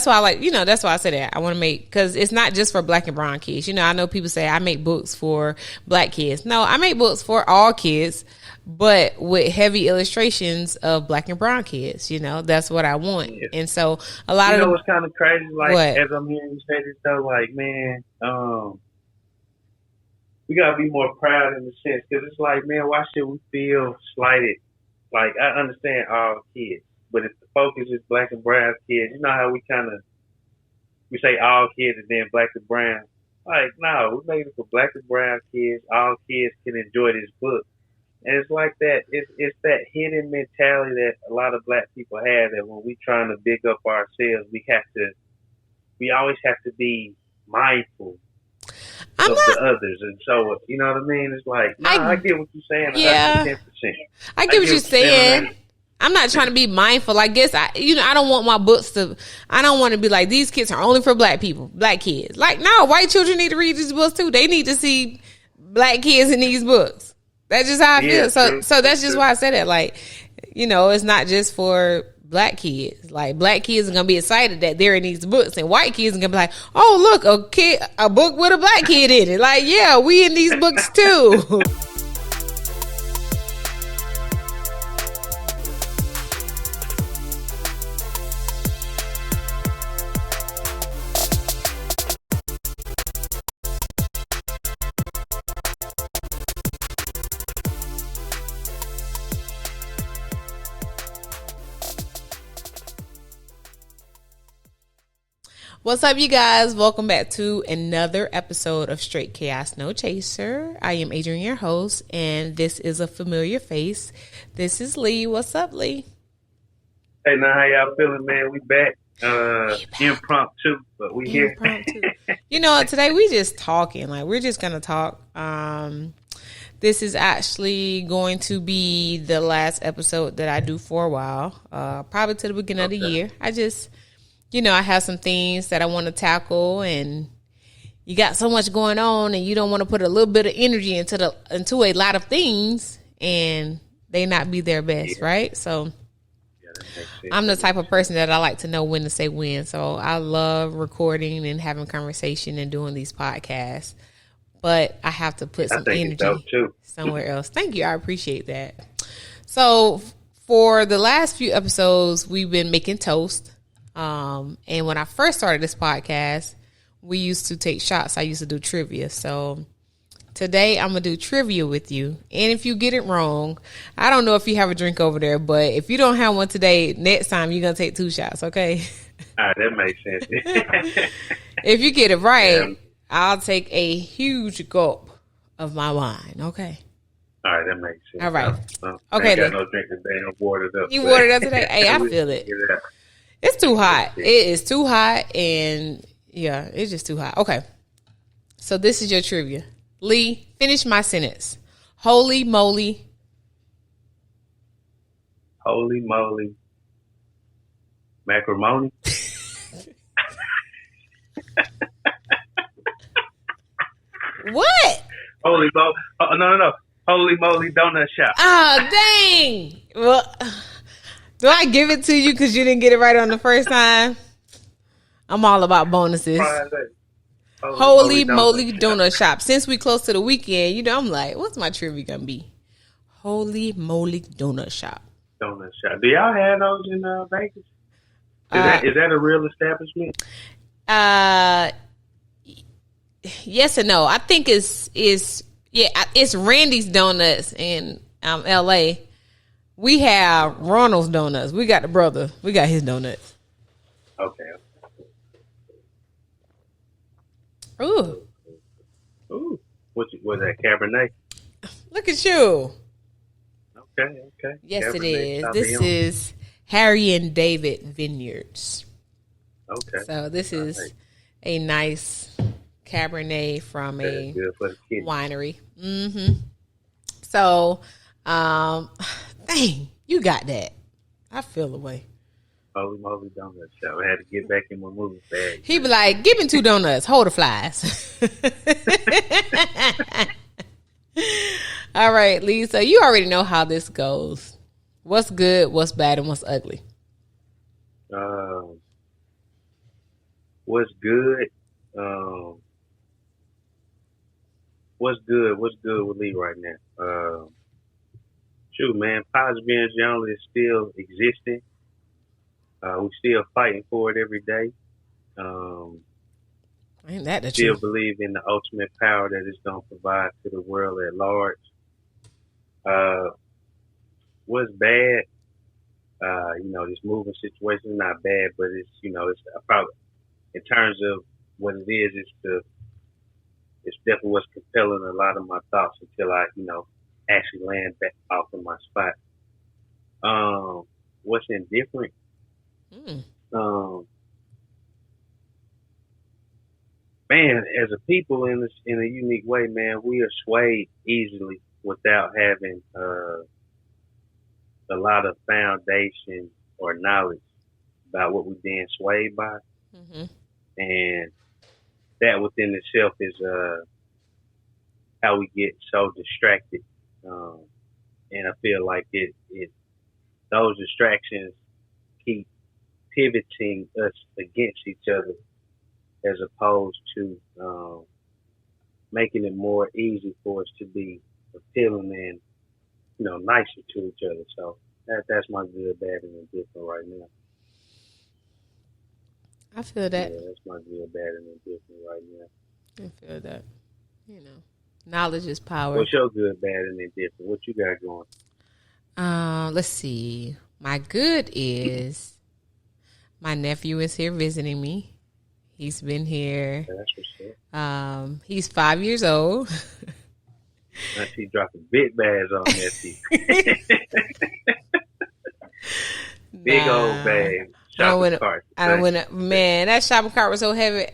That's why I like, that's why I said that. I want to make, because it's not just for black and brown kids. I know people say I make books for black kids. No, I make books for all kids, but with heavy illustrations of black and brown kids. That's what I want. Yeah. And so a lot of what's kind of crazy, like, what? As I'm hearing you say this stuff, like, man, we gotta be more proud in the sense, because it's like, man, why should we feel slighted? Like, I understand all kids, but if the focus is black and brown kids, you know how we say all kids and then black and brown. Like, no, we made it for black and brown kids. All kids can enjoy this book. And it's like that. It's that hidden mentality that a lot of black people have, that when we trying to big up ourselves, we always have to be mindful of the others. And so, you know what I mean? It's like, I get what you're saying. Yeah. 110%. I get what you're saying. I'm not trying to be mindful. I guess I don't want my books I don't want to be like, these kids are only for black people, black kids. Like, no, white children need to read these books too. They need to see black kids in these books. That's just how I feel. So that's just why I said that. Like, it's not just for black kids. Like, black kids are going to be excited that they're in these books, and white kids are going to be like, oh, look, a book with a black kid in it. Like, yeah, we in these books too. What's up, you guys? Welcome back to another episode of Straight Chaos No Chaser. I am Adrian, your host, and this is a familiar face. This is Lee. What's up, Lee? Hey, now how y'all feeling, man? We back. Impromptu, but we here. Today we just talking. Like, we're just gonna talk. This is actually going to be the last episode that I do for a while. Probably to the beginning of the year. I just, I have some things that I want to tackle, and you got so much going on, and you don't want to put a little bit of energy into a lot of things, and they not be their best, right? So I'm the type of person that I like to know when to say when. So I love recording and having conversation and doing these podcasts, but I have to put some energy somewhere else. Thank you. I appreciate that. So for the last few episodes, we've been making toast. And when I first started this podcast, we used to take shots. I used to do trivia. So today I'm going to do trivia with you. And if you get it wrong, I don't know if you have a drink over there, but if you don't have one today, next time you're going to take 2 shots. Okay. All right. That makes sense. If you get it right, I'll take a huge gulp of my wine. Okay. All right. That makes sense. All right. Okay. I ain't got no drink today. I'm watered up. You watered up today? Hey, I feel it. It's too hot. It is too hot, and yeah, it's just too hot. Okay. So this is your trivia. Lee, finish my sentence. Holy moly. Holy moly. Macaroni. What? Holy moly. Oh, no. Holy moly donut shop. Oh, dang. Well, do I give it to you because you didn't get it right on the first time? I'm all about bonuses. Holy moly donut shop. Since we close to the weekend, I'm like, what's my trivia gonna be? Holy moly donut shop. Donut shop. Do y'all have those in Vegas? Is that a real establishment? Yes and no. I think it's Randy's Donuts in L.A. We have Ronald's Donuts. We got the brother. We got his donuts. Okay. Ooh. Was that Cabernet? Look at you. Okay. Yes, Cabernet, it is. This is Harry and David Vineyards. Okay. So this is a nice Cabernet from a winery. Mm-hmm. So, dang, you got that. I feel the way. Holy moly donut shop. I had to get back in my movie bag. He be like, give me 2 donuts. Hold the flies. All right, Lee. So you already know how this goes. What's good, what's bad, and what's ugly? What's good? Um, what's good? What's good with Lee right now? Shoot, man, positive energy only is still existing. We still fighting for it every day. Um, Ain't that the Still truth? believe in the ultimate power that it's gonna provide to the world at large. Uh, what's bad? This moving situation is not bad, but it's probably in terms of what it is, it's definitely what's compelling a lot of my thoughts until I, actually land back off in my spot. What's indifferent? Mm. Um, Man, as a people in a unique way, man, we are swayed easily without having a lot of foundation or knowledge about what we're being swayed by, Mm-hmm. and that within itself is how we get so distracted. Um, and I feel like it those distractions keep pivoting us against each other as opposed to making it more easy for us to be appealing and nicer to each other. So that's my good, bad, and indifferent right now. I feel that. Yeah, that's my good, bad, and indifferent right now. I feel that. Knowledge is power. What's your good, bad, and indifferent? What you got going? Let's see. My good is my nephew is here visiting me. He's been here. That's what's up. He's 5 years old. I see dropping big bags on that. Big old bag. Shopping cart. Man, that shopping cart was so heavy.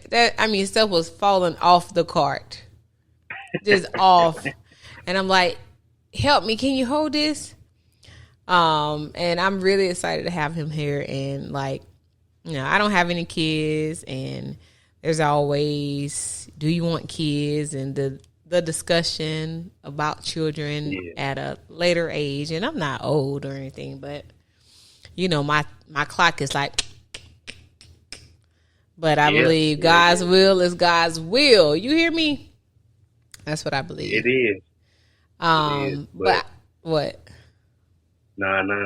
Stuff was falling off the cart. Just off. And I'm like, help me, can you hold this? And I'm really excited to have him here. And I don't have any kids, and there's always, do you want kids? And the discussion about children at a later age. And I'm not old or anything, but my clock is like, but I believe God's will is God's will. You hear me? That's what I believe. It is. But what? No. I'm gonna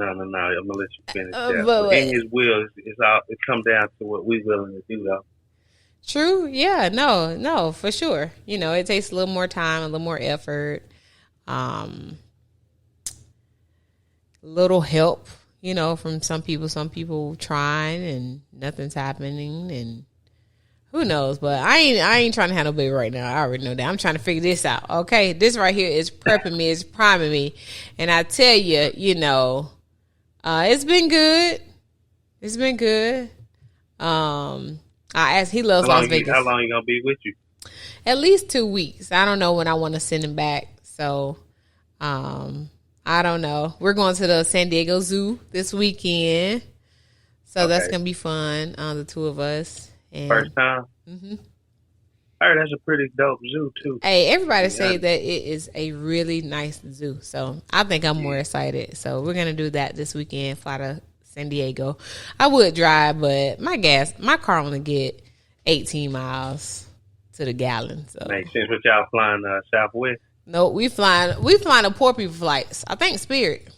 let you finish that. But in His will, it comes down to what we willing to do, though. True. Yeah. No, for sure. It takes a little more time, a little more effort, little help. From some people trying and nothing's happening, and who knows? But I ain't trying to have no baby right now. I already know that. I'm trying to figure this out. Okay, this right here is prepping me, it's priming me, and I tell you, it's been good. It's been good. I asked. He loves Las Vegas. How long you gonna be with you? At least 2 weeks. I don't know when I want to send him back. So, I don't know. We're going to the San Diego Zoo this weekend. So that's going to be fun, the two of us. And, first time? Mm-hmm. I heard that's a pretty dope zoo, too. Hey, everybody say that it is a really nice zoo. So I think I'm more excited. So we're going to do that this weekend, fly to San Diego. I would drive, but my car only get 18 miles to the gallon. So makes sense. What y'all flying Southwest? No, we flying the poor people flights. I think Spirit.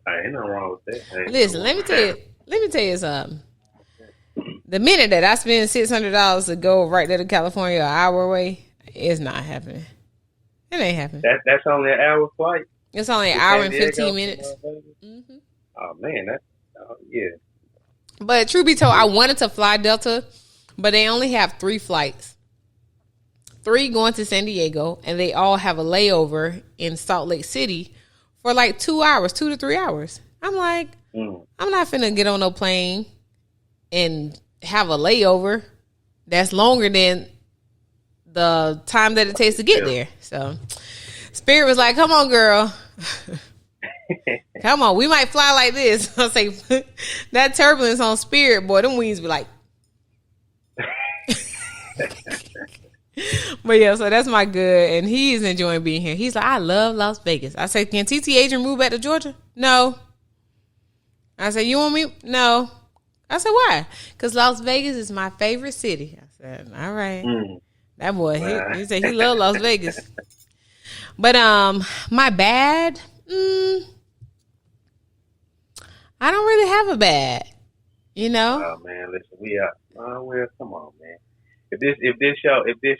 Ain't nothing wrong with that. Listen, let me tell you something. The minute that I spend $600 to go right there to California, an hour away, it's not happening. It ain't happening. That's only an hour flight. It's only an hour and 15 minutes. Mm-hmm. Oh man, yeah. But truth be told, I wanted to fly Delta, but they only have 3 flights. 3 going to San Diego, and they all have a layover in Salt Lake City for 2 hours, 2 to 3 hours. I'm like, I'm not finna get on no plane and have a layover that's longer than the time that it takes to get there. So Spirit was like, come on, girl. Come on, we might fly like this. I say, that turbulence on Spirit, boy, them wings be like. But yeah, so that's my good, and he's enjoying being here. He's like, I love Las Vegas. I said, can TT Adrian move back to Georgia? No. I said, you want me? No. I said, why? Because Las Vegas is my favorite city. I said, all right. That boy, he said he loved Las Vegas. But my bad, I don't really have a bad, you know. Oh man, listen, we are. Oh well, come on, man. If this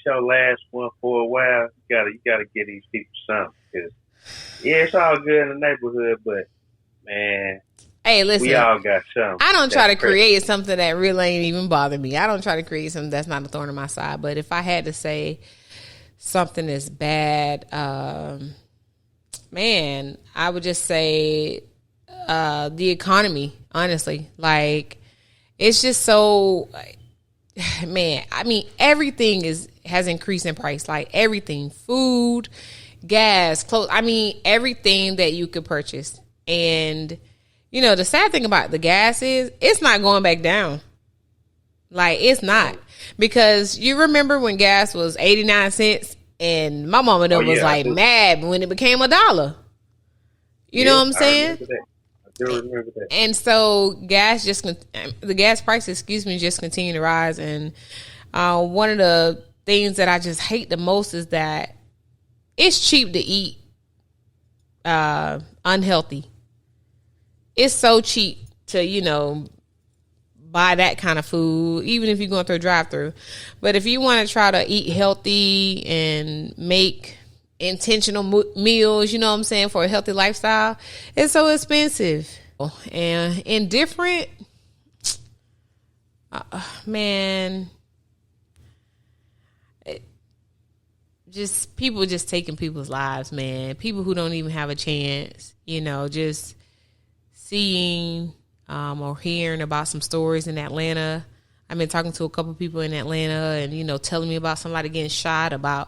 your last one for a while, you gotta get these people something. Cause yeah, it's all good in the neighborhood, but man, hey, listen, we all got something. I don't try to create something that really ain't even bother me. I don't try to create something that's not a thorn in my side. But if I had to say something is bad, man, I would just say the economy. Honestly, like it's just so. Man, I mean, everything has increased in price. Like everything, food, gas, clothes. I mean, everything that you could purchase. And you know, the sad thing about the gas is it's not going back down. Like it's not, because you remember when gas was 89 cents, and my mama was like mad when it became $1. You know what I'm saying? I do remember that. And so the gas prices, just continue to rise. And one of the things that I just hate the most is that it's cheap to eat unhealthy. It's so cheap to, buy that kind of food, even if you're going through a drive-through. But if you want to try to eat healthy and make intentional meals, you know what I'm saying, for a healthy lifestyle, it's so expensive. And indifferent, man, just people just taking people's lives, man. People who don't even have a chance, just seeing or hearing about some stories in Atlanta. I've been talking to a couple people in Atlanta and, telling me about somebody getting shot about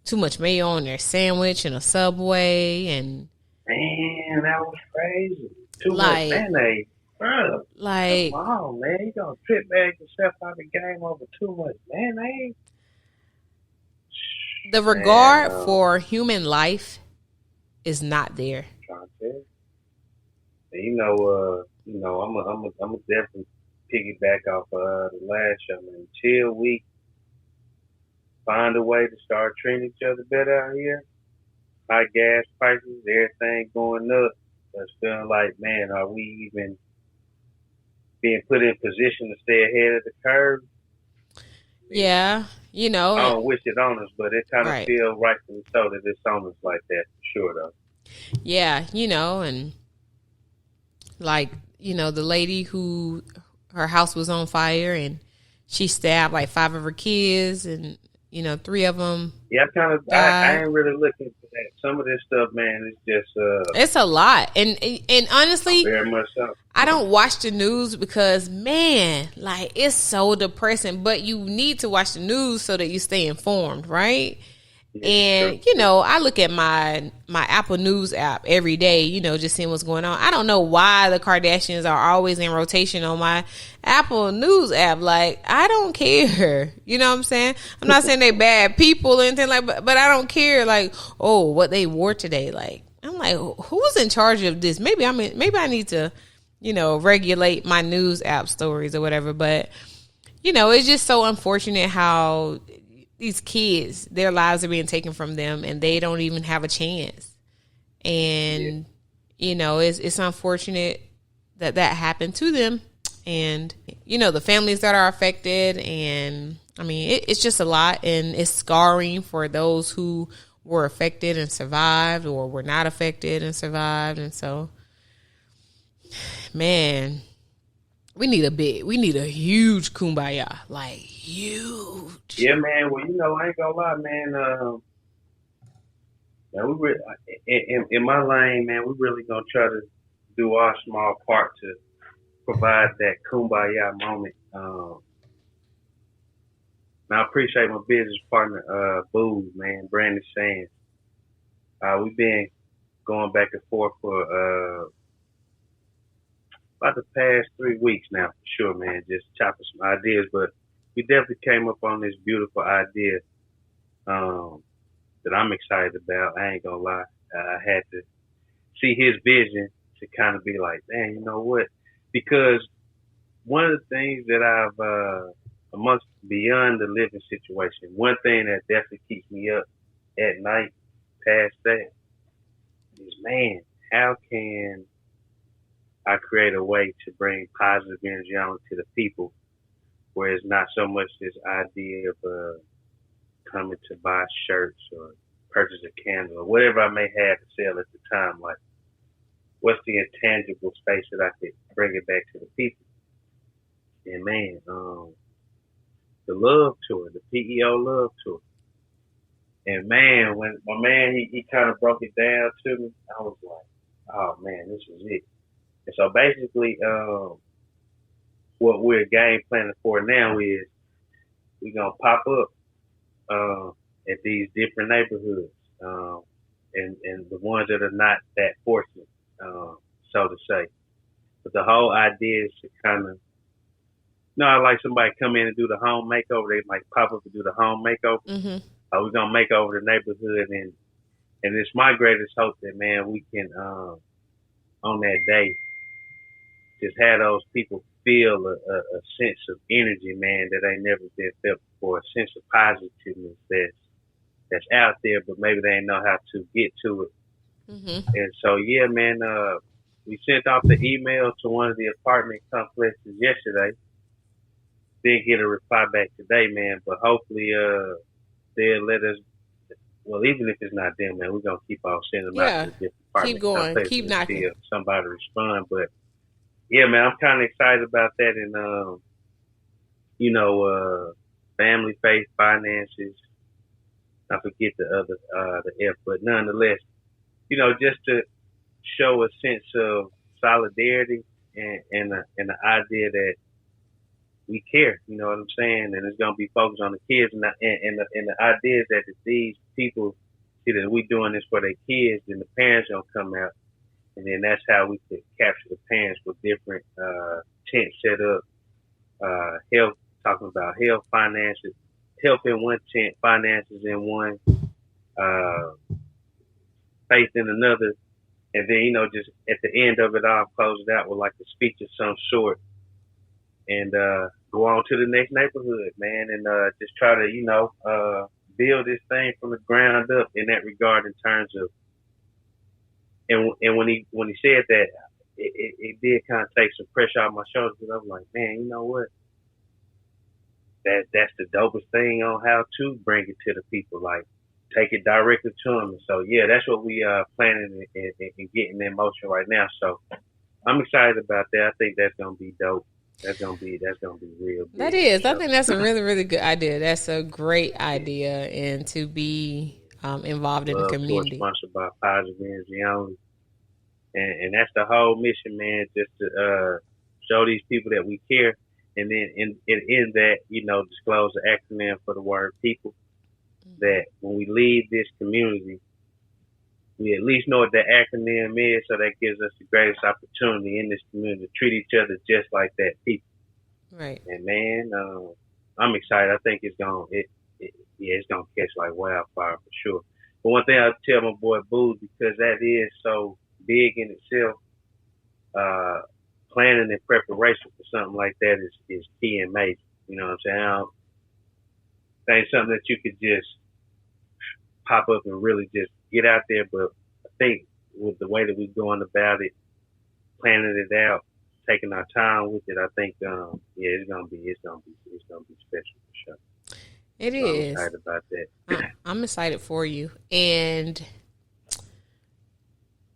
too much mayo on their sandwich in a Subway. And man, that was crazy. Too much mayonnaise. Bro, like, come on, man. You gonna trip bag yourself out of the game over too much mayonnaise? The regard for human life is not there. I'm definitely piggyback off the last show, man. Until we find a way to start treating each other better out here, high gas prices, everything going up. It's feeling like, man, are we even being put in position to stay ahead of the curve? Yeah, I don't wish it on us, but it kind of feels rightfully so that it's on us like that, for sure, though. Yeah, and like, the lady who her house was on fire and she stabbed like 5 of her kids and, 3 of them. Yeah, I ain't really looking for that. Some of this stuff, man, it's just it's a lot. And honestly, very much so. I don't watch the news because, man, like it's so depressing, but you need to watch the news so that you stay informed, right? Yeah, and sure. I look at my Apple News app every day, just seeing what's going on. I don't know why the Kardashians are always in rotation on my Apple News app. Like, I don't care. You know what I'm saying? I'm not saying they bad people or anything but I don't care. Like, oh, what they wore today. Like, I'm like, who's in charge of this? Maybe I need to, regulate my news app stories or whatever. But, it's just so unfortunate how these kids, their lives are being taken from them and they don't even have a chance. And, it's unfortunate that happened to them. And, the families that are affected. And, I mean, it's just a lot. And it's scarring for those who were affected and survived or were not affected and survived. And so, man, we need a huge kumbaya, like huge. Yeah, man. Well, I ain't gonna lie, man. Man, in my lane, man, we really gonna try to do our small part to provide that kumbaya moment. And I appreciate my business partner, Boo, man, Brandon Sands. We've been going back and forth for about the past 3 weeks now, for sure, man. Just chopping some ideas, but we definitely came up on this beautiful idea that I'm excited about. I ain't gonna lie. I had to see his vision to kind of be like, man, you know what? Because one of the things that I've amongst beyond the living situation, one thing that definitely keeps me up at night past that is, man, how can I create a way to bring positive energy on to the people where it's not so much this idea of coming to buy shirts or purchase a candle or whatever I may have to sell at the time. Like, what's the intangible space that I could bring it back to the people? And man, the love tour, the PEO love tour. And man, when my man, he kind of broke it down to me, I was like, oh man, this is it. And so basically, what we're game planning for now is we're going to pop up at these different neighborhoods, and the ones that are not that fortunate, so to say. But the whole idea is to kind of, like somebody come in and do the home makeover. They might pop up and do the home makeover. Mm-hmm. We're going to make over the neighborhood, and it's my greatest hope that, man, we can, on that day, just have those people feel a sense of energy, man, that ain't never been felt before, a sense of positiveness that's out there, but maybe they ain't know how to get to it. Mm-hmm. And so, yeah, man, we sent off the email to one of the apartment complexes yesterday. Didn't get a reply back today, man, but hopefully they'll let us, well, even if it's not them, man, we're going to keep on sending them out to the different apartment keep going, complexes keep knocking. until somebody respond. But, yeah, man, I'm kind of excited about that. And, family, faith, finances. I forget the other, the F, but nonetheless, just to show a sense of solidarity and the idea that we care, you know what I'm saying? And it's going to be focused on the kids. And the idea is that if these people see that we doing this for their kids, then the parents going to come out. And then that's how we could capture the parents with different tents set up, health, talking about health, finances, health in one tent, finances in one, faith in another. And then, just at the end of it all, close it out with like a speech of some sort. And go on to the next neighborhood, man, and just try to, build this thing from the ground up in that regard in terms of, and when he said that, it did kind of take some pressure off my shoulders, because I was like, man, you know what? That's the dopest thing on how to bring it to the people, like take it directly to them. And so, yeah, that's what we are planning and getting in motion right now. So I'm excited about that. I think that's gonna be dope. That's gonna be real big. That is. I think that's a really, really good idea. That's a great idea, and to be involved in the community. Sponsored by Positive Energy Only, and that's the whole mission, man. Just to show these people that we care, and then in that, disclose the acronym for the word people. Mm-hmm. That when we leave this community, we at least know what the acronym is, so that gives us the greatest opportunity in this community to treat each other just like that, people. Right. And man, I'm excited. I think it's gonna catch like wildfire for sure. But one thing I tell my boy Boo, because that is so big in itself, planning and preparation for something like that is key and major. You know what I'm saying? I don't think something that you could just pop up and really just get out there, but I think with the way that we're going about it, planning it out, taking our time with it, I think it's gonna be special for sure. It is. I'm excited about that. I'm excited for you, and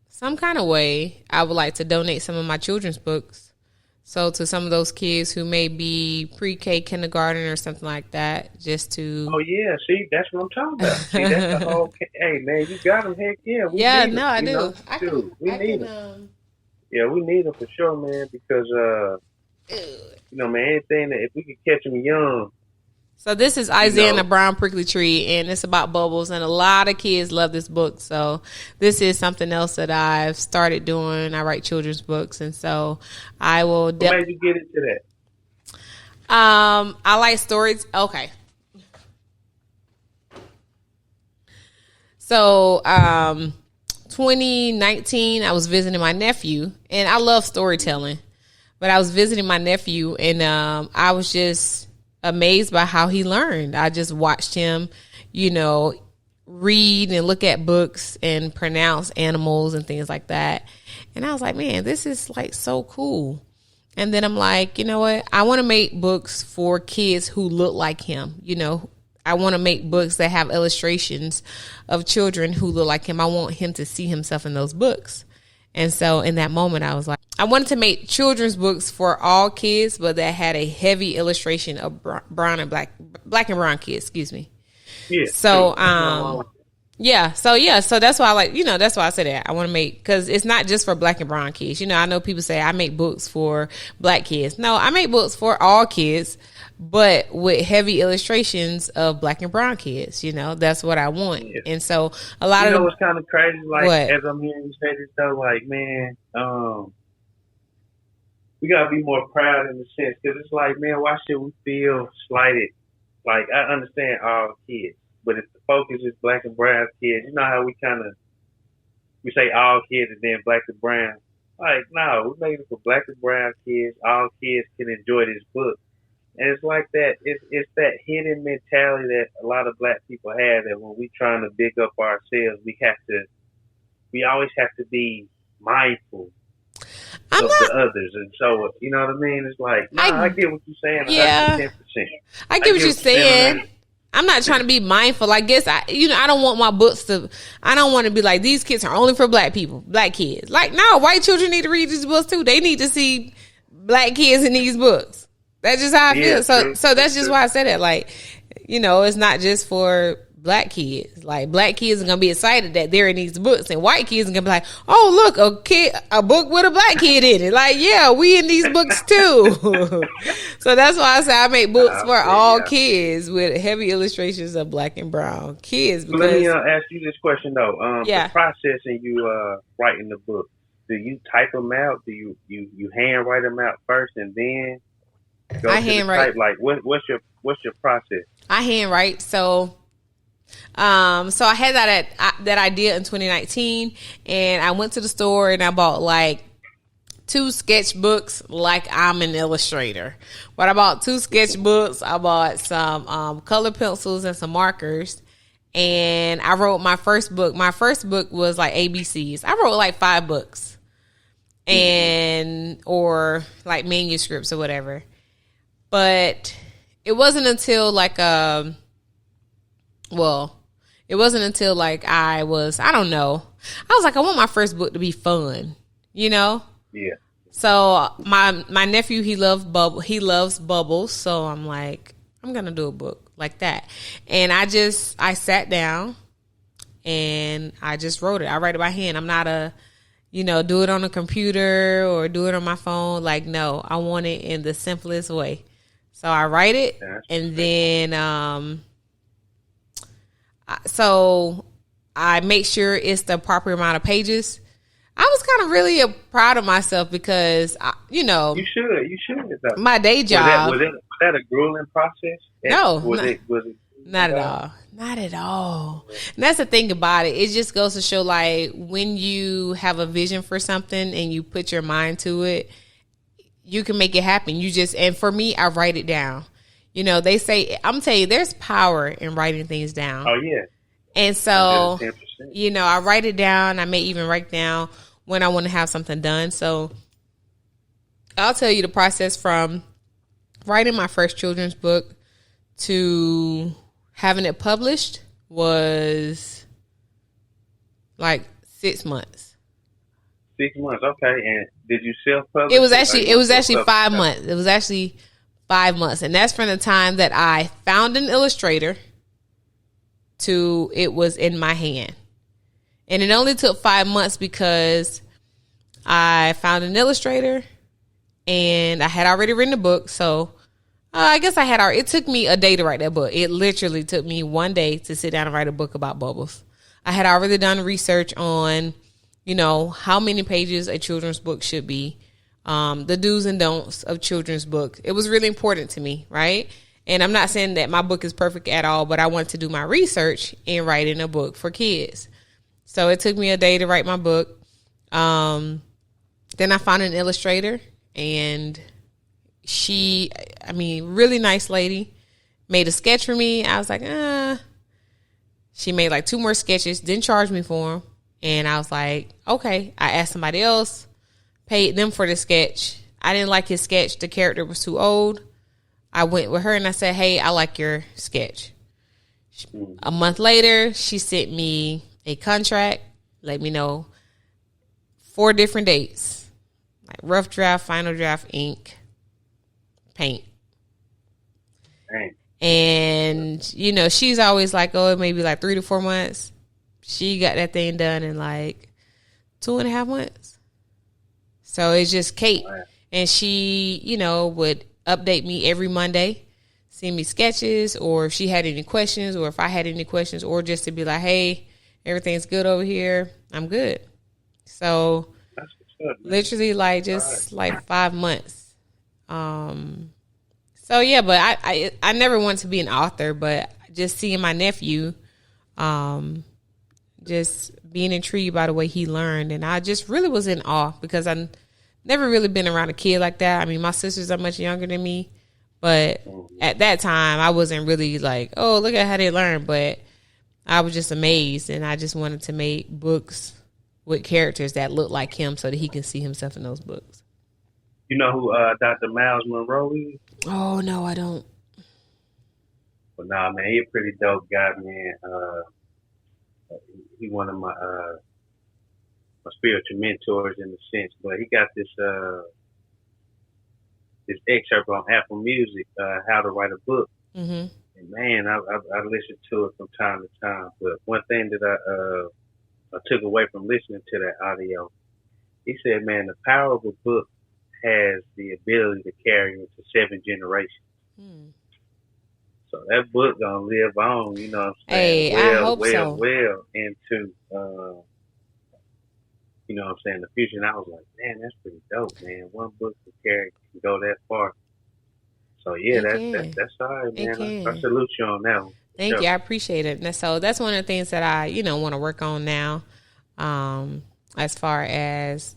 some kind of way, I would like to donate some of my children's books. So to some of those kids who may be pre-K, kindergarten, or something like that, just to. Oh yeah, see, that's what I'm talking about. See, that's the whole. Hey man, you got them. Heck yeah. I do. We need them. Yeah, we need them for sure, man. Because man, anything that if we could catch them young. So this is Isaiah and the Brown Prickly Tree, and it's about bubbles, and a lot of kids love this book. So this is something else that I've started doing. I write children's books, and so I will. What made you get into that? I like stories. Okay. So 2019, I was visiting my nephew, and I love storytelling. But I was visiting my nephew, and I was just amazed by how he learned. I just watched him, read and look at books and pronounce animals and things like that. And I was like, man, this is like so cool. And then I'm like, you know what? I want to make books for kids who look like him. I want to make books that have illustrations of children who look like him. I want him to see himself in those books. And so in that moment, I was like, I wanted to make children's books for all kids, but that had a heavy illustration of brown and black and brown kids, excuse me. Yeah. So, So that's why I like, that's why I said that. I want to make, because it's not just for black and brown kids. I know people say I make books for black kids. No, I make books for all kids, but with heavy illustrations of black and brown kids. That's what I want. Yeah. And so a lot of what's kind of crazy, like, as I'm hearing you say this stuff, like, man, we got to be more proud in the sense, because it's like, man, why should we feel slighted? Like, I understand all kids, but if the focus is black and brown kids, you know how we say all kids and then black and brown. Like, no, we made it for black and brown kids. All kids can enjoy this book. And it's like that. It's that hidden mentality that a lot of black people have, that when we trying to big up ourselves, we always have to be mindful of the others. And so, you know what I mean? It's like, I get what you're saying. Yeah. 110%. I get what you're saying. I'm not trying to be mindful. I guess I don't want my books I don't want to be like, these kids are only for black people, black kids. Like, no, white children need to read these books too. They need to see black kids in these books. That's just how I feel. So that's just why I said that. Like, it's not just for black kids. Like, black kids are going to be excited that they're in these books, and white kids are going to be like, oh, look, a book with a black kid in it. Like, yeah, we in these books too. So that's why I say I make books for all kids with heavy illustrations of black and brown kids. Because, let me ask you this question though. The process in you writing the book, do you type them out? Do you hand write them out first and then I handwrite? Like, what's your process? I handwrite. So I had that idea in 2019, and I went to the store and I bought like 2 sketchbooks, like I'm an illustrator. But I bought 2 sketchbooks. I bought some color pencils and some markers, and I wrote my first book. My first book was like ABCs. I wrote like 5 books, or like manuscripts or whatever. But it wasn't until like I was like, I want my first book to be fun, Yeah. So my nephew, he loves bubbles. So I'm like, I'm going to do a book like that. And I sat down and I just wrote it. I write it by hand. I'm not do it on a computer or do it on my phone. Like, no, I want it in the simplest way. So I write it, and then so I make sure it's the proper amount of pages. I was kind of really proud of myself because, You should. Though. My day job. Was that a grueling process? No. Was it? Not at all. Not at all. And that's the thing about it. It just goes to show, like, when you have a vision for something and you put your mind to it, you can make it happen. And for me, I write it down. They say, I'm telling you, there's power in writing things down. Oh, yeah. And so, 110%. I write it down. I may even write down when I want to have something done. So I'll tell you the process from writing my first children's book to having it published was like 6 months. 6 months, okay. And did you self-publish? It was actually 5 months. It was actually 5 months, and that's from the time that I found an illustrator to it was in my hand. And it only took 5 months because I found an illustrator and I had already written a book. So I guess it took me a day to write that book. It literally took me 1 day to sit down and write a book about bubbles. I had already done research on, how many pages a children's book should be, the do's and don'ts of children's books. It was really important to me, right? And I'm not saying that my book is perfect at all, but I wanted to do my research in writing a book for kids. So it took me a day to write my book. Then I found an illustrator, and she, really nice lady, made a sketch for me. I was like, She made like 2 more sketches, didn't charge me for them. And I was like, okay. I asked somebody else, paid them for the sketch. I didn't like his sketch. The character was too old. I went with her and I said, hey, I like your sketch. A month later, she sent me a contract, let me know 4 different dates, like rough draft, final draft, ink, paint. Dang. And, you know, she's always like, oh, it may be like 3 to 4 months. She got that thing done in like 2.5 months. So it's just Kate. Wow. And she, you know, would update me every Monday, send me sketches, or if she had any questions, or if I had any questions, or just to be like, hey, everything's good over here. I'm good. So that's good, literally like just like 5 months. So yeah, but I never wanted to be an author, but just seeing my nephew, just being intrigued by the way he learned, and I just really was in awe because I never really been around a kid like that. I mean, my sisters are much younger than me, but at that time I wasn't really like, oh, look at how they learn. But I was just amazed, and I just wanted to make books with characters that look like him so that he can see himself in those books. You know who Dr. Miles Monroe is? Oh, no, I don't. Well, nah, man, he's a pretty dope guy, man. He one of my spiritual mentors in a sense, but he got this excerpt on Apple Music, How to Write a Book. Mm-hmm. And man, I listen to it from time to time. But one thing that I took away from listening to that audio, he said, man, the power of a book has the ability to carry into 7 generations. So that book gonna live on, you know what I'm saying? Hey, I hope so. Well into you know what I'm saying, the future. And I was like, man, that's pretty dope, man. One book can go that far. So yeah, that's all right, man. I salute you on that one. Thank you. I appreciate it. And so that's one of the things that I, want to work on now. As far as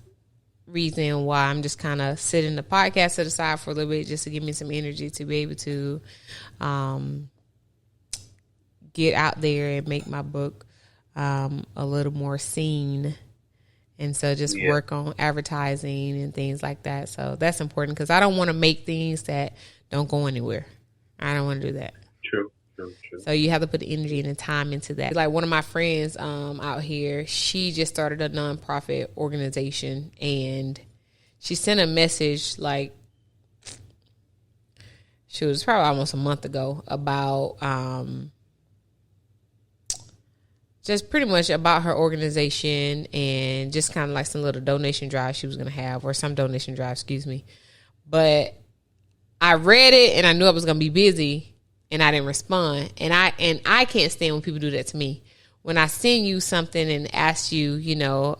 reason why I'm just kind of sitting the podcast to the side for a little bit, just to give me some energy to be able to get out there and make my book a little more seen. And so just work on advertising and things like that. So that's important because I don't want to make things that don't go anywhere. I don't want to do that. True. So you have to put the energy and the time into that. Like one of my friends out here, she just started a nonprofit organization, and she sent a message like, she was probably almost a month ago about just pretty much about her organization and just kind of like some little donation drive she was going to have, or some donation drive, excuse me. But I read it and I knew I was going to be busy, and I didn't respond. And I can't stand when people do that to me. When I send you something and ask you,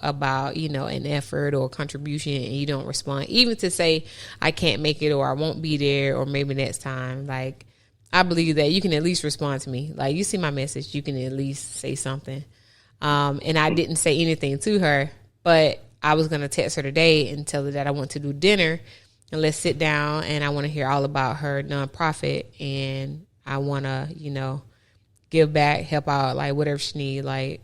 about, an effort or contribution, and you don't respond, even to say I can't make it, or I won't be there, or maybe next time, like, I believe that you can at least respond to me. Like, you see my message, you can at least say something. And I didn't say anything to her, but I was going to text her today and tell her that I want to do dinner, and let's sit down, and I want to hear all about her nonprofit, and I want to, give back, help out, like whatever she need. Like,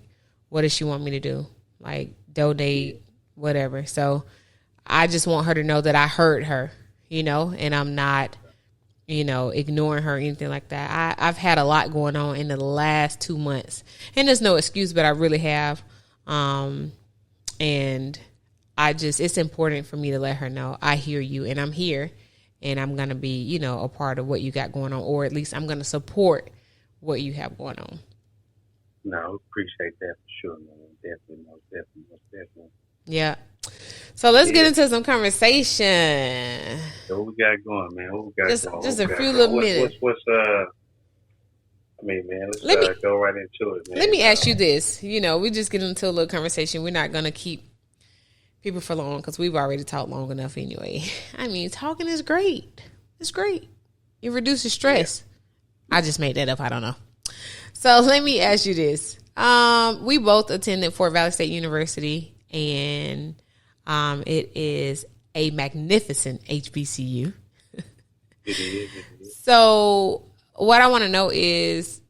what does she want me to do? Like, donate, whatever. So I just want her to know that I heard her, and I'm not, ignoring her or anything like that. I've had a lot going on in the last 2 months, and there's no excuse, but I really have. And it's important for me to let her know I hear you, and I'm here, and I'm going to be, a part of what you got going on, or at least I'm going to support what you have going on. No, appreciate that for sure, man. Definitely. Yeah. So let's get into some conversation. So what we got going, man? What we got going? Just a few little minutes. Let's go right into it, man. Let me ask you this. We just get into a little conversation. We're not going to keep people for long because we've already talked long enough anyway. I mean, talking is great. It's great. It reduces stress. Yeah. I just made that up. I don't know. So let me ask you this. We both attended Fort Valley State University, and it is a magnificent HBCU. It is. So what I want to know is,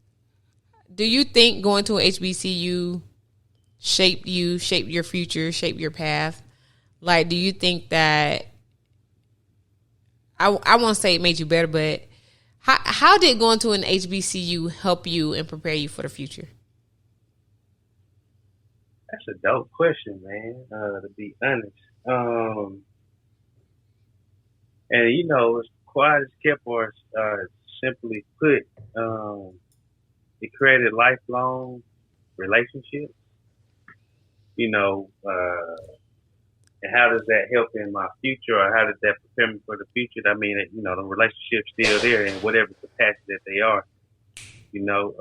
do you think going to an HBCU shaped your future, shaped your path? Like, do you think that, I won't say it made you better, but how did going to an HBCU help you and prepare you for the future? That's a dope question, man, to be honest. And, you know, as quiet as kept, or simply put, it created lifelong relationships. You know, and how does that help in my future, or how does that prepare me for the future? I mean, you know, the relationship's still there in whatever capacity that they are. You know,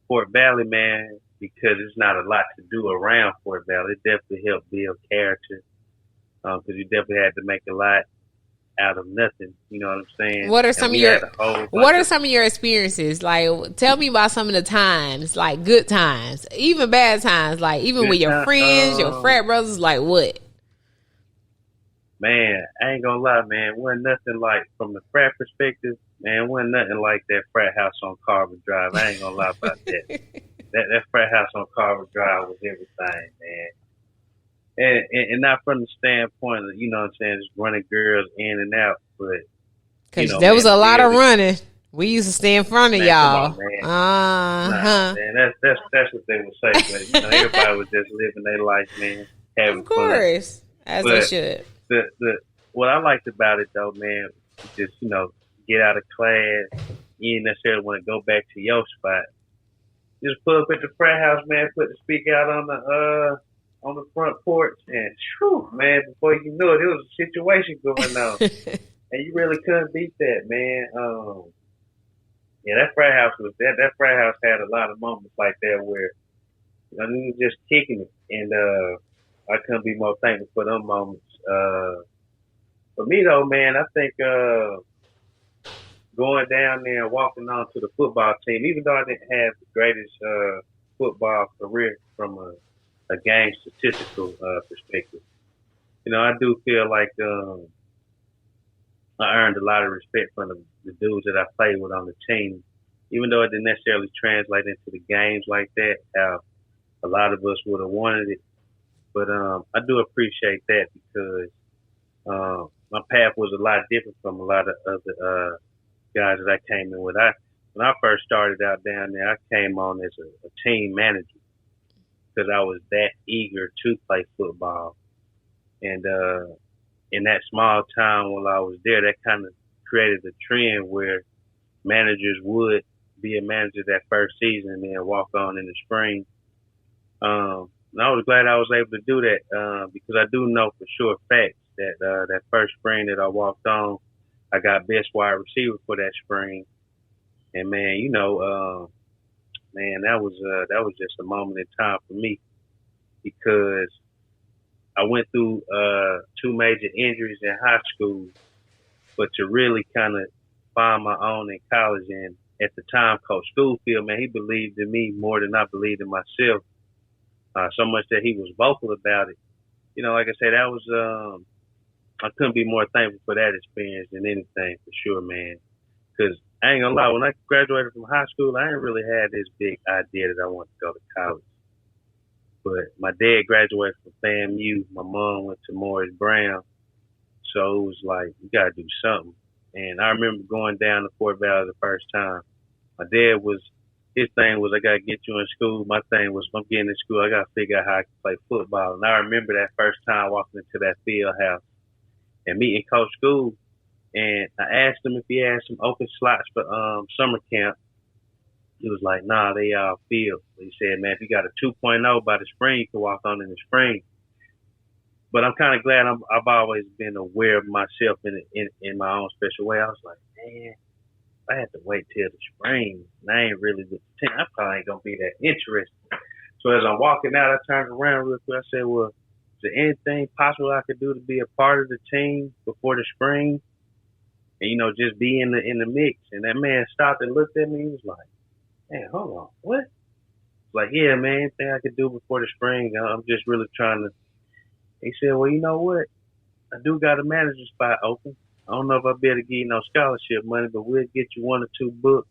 Fort Valley, man, because there's not a lot to do around Fort Valley. It definitely helped build character, because you definitely had to make a lot out of nothing. You know what I'm saying? What are some of your experiences? Like, tell me about some of the times, like good times, even bad times, like even with your friends, your frat brothers. Like what? Man, I ain't gonna lie, man. Wasn't nothing like, from the frat perspective, man. Wasn't nothing like that frat house on Carver Drive. I ain't gonna lie about that. That frat house on Carver Drive was everything, man. And not from the standpoint of, you know what I'm saying, just running girls in and out, but because there was a lot of running. We used to stay in front of y'all. Nah, man, that's what they would say. But, you know, everybody was just living their life, man, having fun. Of course, as they should. What I liked about it, though, man, just, you know, get out of class. You didn't necessarily want to go back to your spot. Just pull up at the frat house, man. Put the speaker out on the front porch, and whew, man, before you knew it, there was a situation going on, and you really couldn't beat that, man. Yeah, that frat house was that. That frat house had a lot of moments like that where, you know, we was just kicking it, and I couldn't be more thankful for them moments. For me though, man, I think going down there and walking on to the football team, even though I didn't have the greatest football career from a game statistical perspective, you know, I do feel like I earned a lot of respect from the dudes that I played with on the team, even though it didn't necessarily translate into the games like that, how a lot of us would have wanted it. But I do appreciate that, because my path was a lot different from a lot of other guys that I came in with. When I first started out down there, I came on as a team manager because I was that eager to play football. And in that small town while I was there, that kind of created a trend where managers would be a manager that first season and then walk on in the spring. And I was glad I was able to do that, because I do know for sure facts that that first spring that I walked on, I got best wide receiver for that spring. And man, you know, man, that was just a moment in time for me, because I went through 2 major injuries in high school, but to really kind of find my own in college. And at the time, Coach Schoolfield, man, he believed in me more than I believed in myself. So much that he was vocal about it. You know, like I said, that was I couldn't be more thankful for that experience than anything, for sure, man. Because I ain't gonna lie, when I graduated from high school, I didn't really have this big idea that I wanted to go to college. But my dad graduated from FAMU. My mom went to Morris Brown. So it was like, you got to do something. And I remember going down to Fort Valley the first time. My dad his thing was, I got to get you in school. My thing was, if I'm getting in school, I got to figure out how I can play football. And I remember that first time walking into that field house and meeting Coach School. And I asked him if he had some open slots for summer camp. He was like, nah, they all filled. He said, man, if you got a 2.0 by the spring, you can walk on in the spring. But I'm kind of glad I've always been aware of myself in my own special way. I was like, man, I had to wait till the spring. And I ain't really with the team. I probably ain't going to be that interested. So as I'm walking out, I turned around real quick. I said, well, is there anything possible I could do to be a part of the team before the spring? And, you know, just be in the mix. And that man stopped and looked at me. He was like, man, hold on, what? Like, yeah, man, anything I could do before the spring. I'm just really trying to. He said, well, you know what? I do got a manager spot open. I don't know if I'll be able to give you no scholarship money, but we'll get you 1 or 2 books.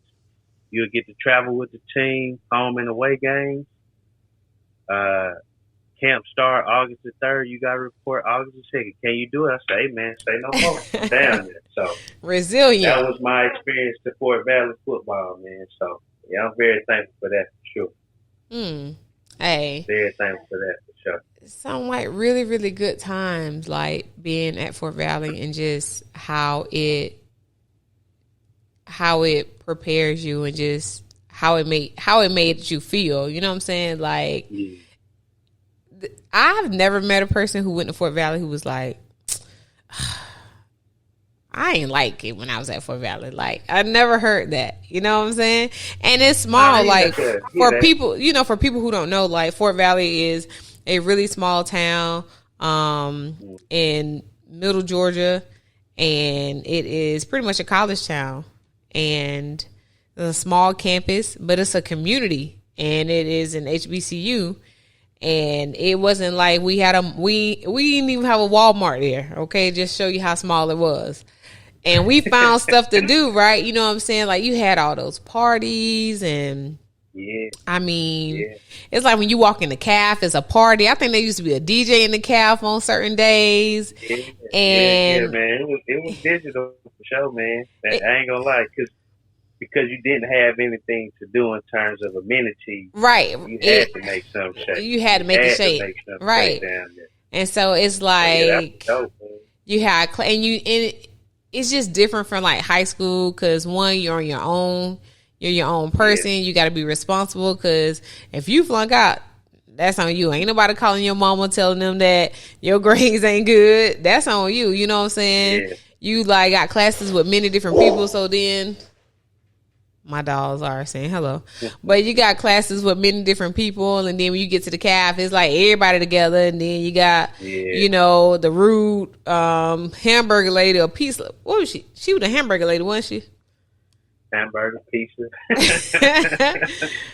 You'll get to travel with the team, home and away games. Camp start August the 3rd. You got to report August the 2nd. Can you do it? I say, man, say no more. I'm down there. So resilient. That was my experience to Fort Valley football, man. So yeah, I'm very thankful for that for sure. Hey, very thankful for that for sure. Some like really, really good times, like being at Fort Valley and just how it prepares you and just how it made you feel. You know what I'm saying? Like, I've never met a person who went to Fort Valley who was like, I ain't like it when I was at Fort Valley. Like, I never heard that. You know what I'm saying? And it's small. Like, for people, you know, for people who don't know, like, Fort Valley is a really small town in middle Georgia, and it is pretty much a college town. And a small campus, but it's a community, and it is an HBCU. And it wasn't like we didn't even have a Walmart there. Okay, just show you how small it was. And we found stuff to do, right? You know what I'm saying? Like, you had all those parties, and I mean, it's like when you walk in the calf, it's a party. I think there used to be a DJ in the calf on certain days. Man, it was digital for sure, man. I ain't gonna lie, because you didn't have anything to do in terms of amenities. Right. You had to make some shape. You had to make a shape. Right. Down there. And so it's like dope, you had, and it's just different from like high school, because one, you're on your own. You're your own person. You got to be responsible, because if you flunk out, that's on you. Ain't nobody calling your mama telling them that your grades ain't good. That's on you. You know what I'm saying? Yeah. You like got classes with many different people, so then my dogs are saying hello. But you got classes with many different people, and then when you get to the calf, it's like everybody together, and then you got, you know, the rude hamburger lady or pizza. What was she? She was a hamburger lady, wasn't she? Hamburger, pizza.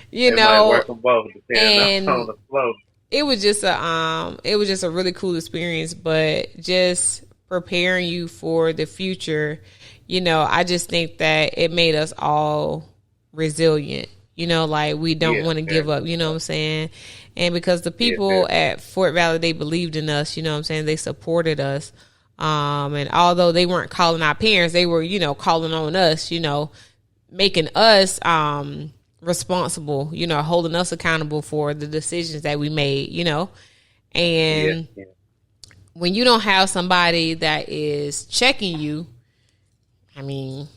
You know, work them both, and on the flow. It was just a really cool experience, but just preparing you for the future. You know, I just think that it made us all resilient. You know, like, we don't want to give up. You know what I'm saying? And because the people at Fort Valley, they believed in us. You know what I'm saying? They supported us. And although they weren't calling our parents, they were, you know, calling on us, you know, making us responsible, you know, holding us accountable for the decisions that we made, you know. And when you don't have somebody that is checking you, I mean,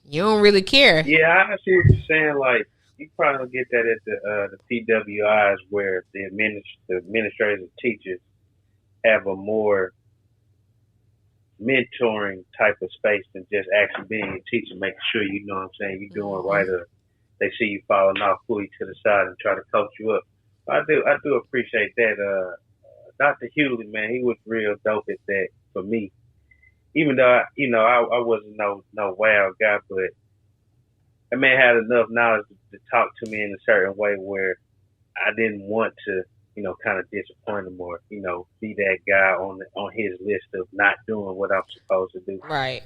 you don't really care. Yeah, I see what you're saying. Like, you probably don't get that at the PWIs, where the administrators and teachers have a more mentoring type of space than just actually being a teacher, making sure you know what I'm saying, you're doing right, or they see you falling off, pull you to the side and try to coach you up. I do appreciate that. Dr. Hewley, man, he was real dope at that for me. Even though I wasn't no wow guy, but that man had enough knowledge to talk to me in a certain way where I didn't want to, you know, kind of disappoint him, or, you know, be that guy on his list of not doing what I'm supposed to do. Right.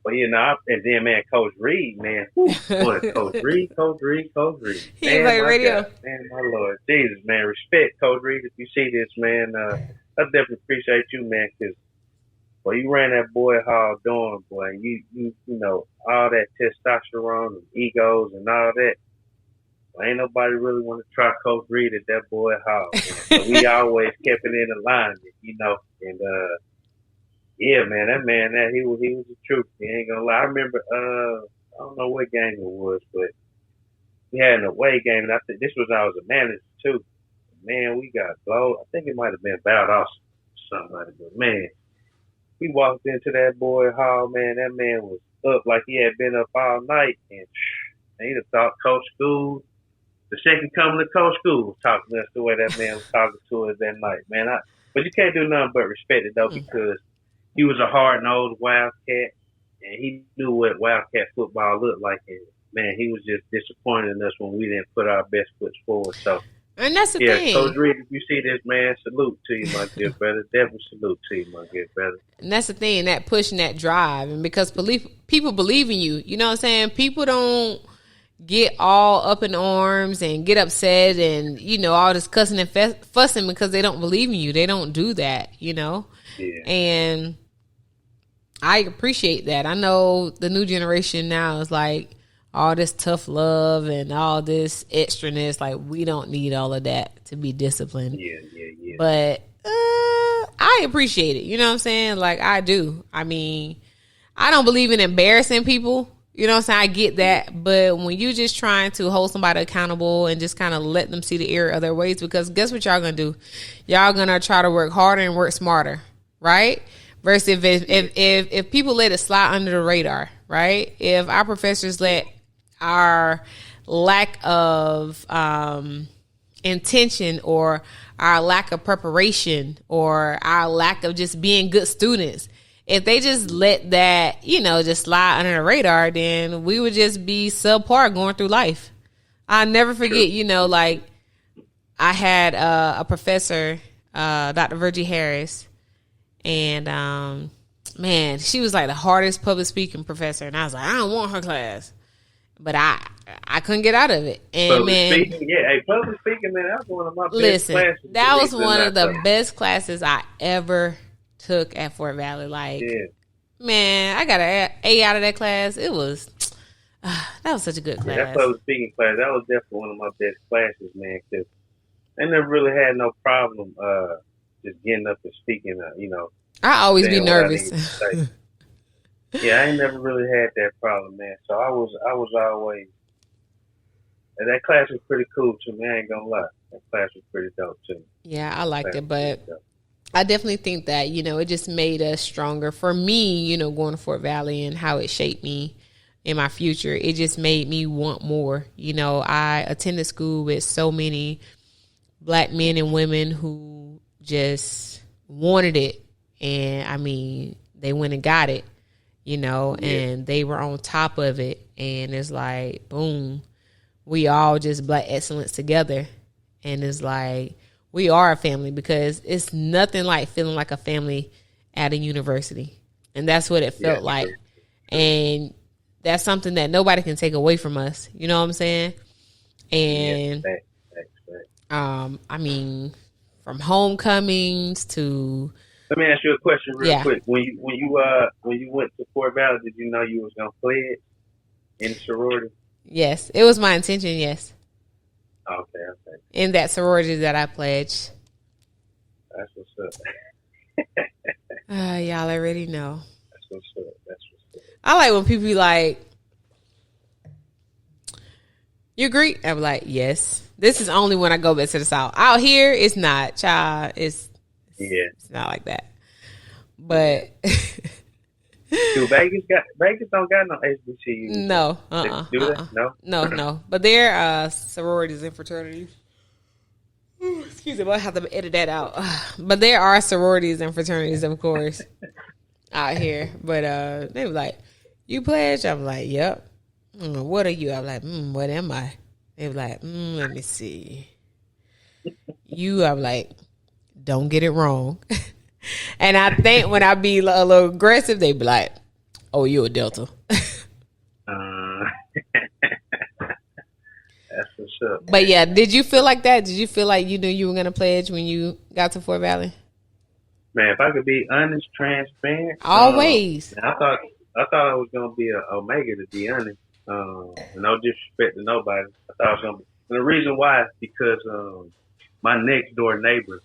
But, you know, and then, man, Coach Reed, man, Coach Reed. He played radio. God, man, my Lord, Jesus, man, respect, Coach Reed. If you see this, man, I definitely appreciate you, man, because, well, you ran that boy hall dorm, boy, and you know, all that testosterone and egos and all that. Well, ain't nobody really want to try Coach Reed at that boy hall. So we always kept it in alignment, you know. And yeah, man, he was the truth. He ain't gonna lie. I remember I don't know what game it was, but we had an away game, and I think this was when I was a manager too. Man, we got blown. I think it might have been Bout Austin or something like that. But man, we walked into that boy hall, man. That man was up like he had been up all night, and he'd have thought Coach School, the second coming of Coach School, was talking to us the way that man was talking to us that night, man. But you can't do nothing but respect it, though, because he was a hard-nosed Wildcat, and he knew what Wildcat football looked like. And man, he was just disappointed in us when we didn't put our best foot forward. So, And that's the yeah, thing. Coach Reed, if you see this, man, salute to you, my good brother. Definitely salute to you, my good brother. And that's the thing, that push and that drive. And because people believe in you, you know what I'm saying? People don't get all up in arms and get upset and, you know, all this cussing and fussing because they don't believe in you. They don't do that, you know? Yeah. And I appreciate that. I know the new generation now is like all this tough love and all this extraness. Like, we don't need all of that to be disciplined. Yeah. But I appreciate it. You know what I'm saying? Like, I do. I mean, I don't believe in embarrassing people. You know what I'm saying? I get that. But when you just trying to hold somebody accountable and just kind of let them see the error of their ways, because guess what y'all going to do? Y'all going to try to work harder and work smarter, right? Versus if people let it slide under the radar, right? If our professors let our lack of intention or our lack of preparation or our lack of just being good students, if they just let that, you know, just slide under the radar, then we would just be subpar going through life. I'll never forget, you know, like I had a professor, Dr. Virgie Harris, and man, she was like the hardest public speaking professor, and I was like, I don't want her class, but I couldn't get out of it. And public man, speaking, public speaking, man, that was one of my best listen, classes. that was one of the best classes I ever took at Fort Valley. Like, man, I got an A out of that class. It was that was such a good class. That public speaking class, that was definitely one of my best classes, man, because I never really had no problem just getting up and speaking, you know. I always be nervous. Yeah, I ain't never really had that problem, man. So I was always, and that class was pretty cool too, man. I ain't gonna lie. That class was pretty dope too. Yeah, I liked it, but I definitely think that, you know, it just made us stronger. For me, you know, going to Fort Valley and how it shaped me in my future, it just made me want more. You know, I attended school with so many Black men and women who just wanted it. And, I mean, they went and got it, you know, and they were on top of it. And it's like, boom, we all just Black excellence together. And it's like, we are a family, because it's nothing like feeling like a family at a university. And that's what it felt like. And that's something that nobody can take away from us. You know what I'm saying? And, I mean, from homecomings to... Let me ask you a question real quick. When you went to Fort Valley, did you know you was gonna pledge in the sorority? Yes, it was my intention. Yes. Okay. In that sorority that I pledged. That's what's up. Y'all already know. That's what's up. I like when people be like, "You agree?" I'm like, "Yes." This is only when I go back to the South. Out here, it's not, child. It's not like that. But dude, Vegas don't got no HBCUs. No, Do they? No. But there are sororities and fraternities. Excuse me, I have to edit that out. But there are sororities and fraternities, of course, out here. But they were like, "You pledge?" I'm like, "Yep." "What are you?" I'm like, "What am I?" They were like, "Let me see." I'm like, "Don't get it wrong." And I think when I be a little aggressive, they be like, "Oh, you a Delta." That's what's up. But yeah, did you feel like that? Did you feel like you knew you were going to pledge when you got to Fort Valley? Man, if I could be honest, transparent. Always. I thought I was going to be an Omega, to be honest. No disrespect to nobody. I thought I was going to be. And the reason why is because my next door neighbor,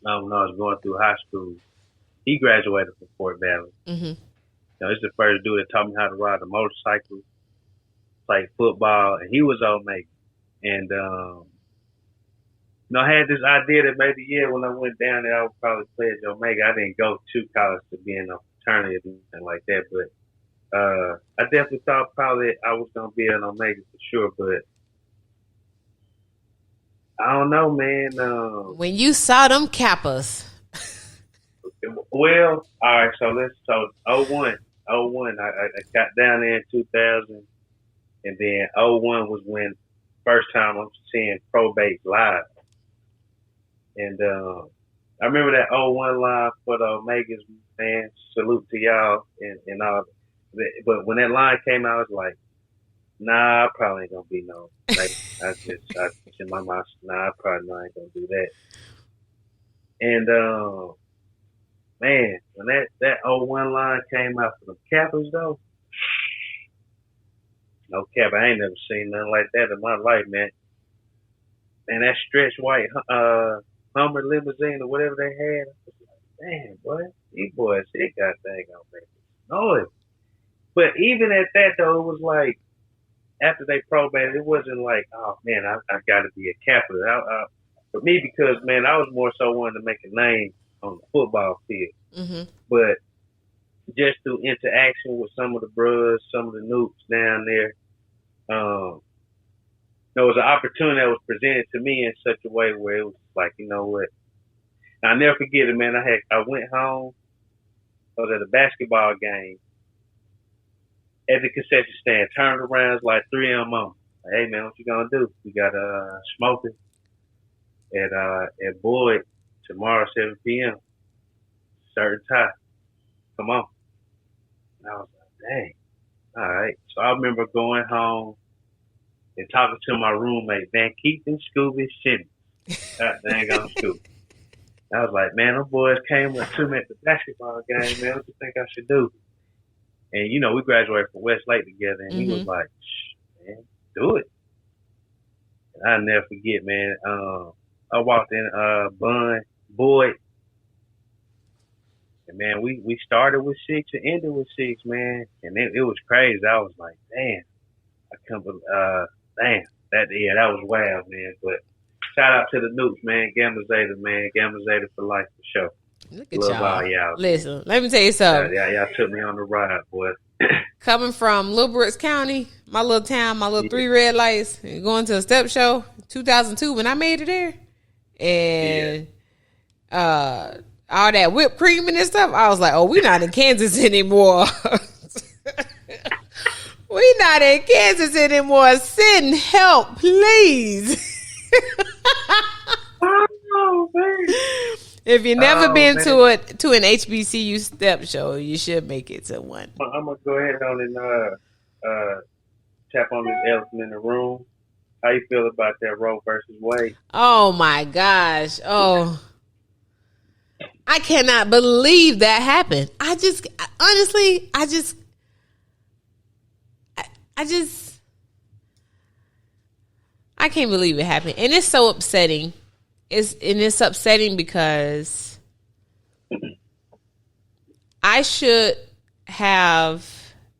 when I was going through high school, he graduated from Fort Valley. Mm-hmm. You know, he's the first dude that taught me how to ride a motorcycle, play football, and he was Omega. And, I had this idea that maybe, when I went down there, I would probably pledge Omega. I didn't go to college to be in a fraternity or anything like that, but I definitely thought probably I was going to be an Omega for sure, but I don't know, man. When you saw them Kappas. Well, all right, so 01, I got down there in 2000. And then '01 was when first time I'm seeing probate live. And I remember that '01 live for the Omegas, man. Salute to y'all and all. But when that line came out, I was like, nah, I probably ain't gonna be no. Like, I just in my mind, nah, I probably ain't gonna do that. And man, when that '01 line came out for the Kappas though, no cap, I ain't never seen nothing like that in my life, man. And that stretch white Hummer limousine or whatever they had, I was like, man, boy, these boys, it got dang on make noise. But even at that though, it was like after they probated, it wasn't like, oh man, I got to be a capitalist. For me, because man, I was more so wanting to make a name on the football field. Mm-hmm. But just through interaction with some of the bros, some of the nukes down there, there was an opportunity that was presented to me in such a way where it was like, you know what? And I'll never forget it, man. I went home. I was at a basketball game. At the concession stand, turned around, it's like 3 a.m. Like, hey man, what you gonna do? We got smoking at Boyd tomorrow 7 p.m. Certain time. Come on. And I was like, dang. All right. So I remember going home and talking to my roommate, Van Keith and Scooby Simmons. Dang on Scooby. I was like, man, them boys came up to me at the basketball game, man. What you think I should do? And, you know, we graduated from Westlake together, and he was like, man, do it. And I'll never forget, man. I walked in Boyd, and, man, we started with 6 and ended with 6, man. And it was crazy. I was like, damn. I can't believe, damn. That was wild, man. But shout out to the Nukes, man. Gamma Zeta, man. Gamma Zeta for life, for sure. Look at y'all. Listen, let me tell you something. Y'all took me on the ride, boy. Coming from Little Brooks County, my little town, my little 3 red lights, going to a step show, 2002 when I made it there, and all that whipped cream and stuff, I was like, oh, we're not in Kansas anymore. We not in Kansas anymore. Send help, please. Oh, man. If you've never been to an HBCU step show, you should make it to one. I'm gonna go ahead on and tap on this elephant in the room. How you feel about that Roe versus Wade? Oh my gosh! Oh, I cannot believe that happened. I can't believe it happened, and it's so upsetting. It's upsetting because I should have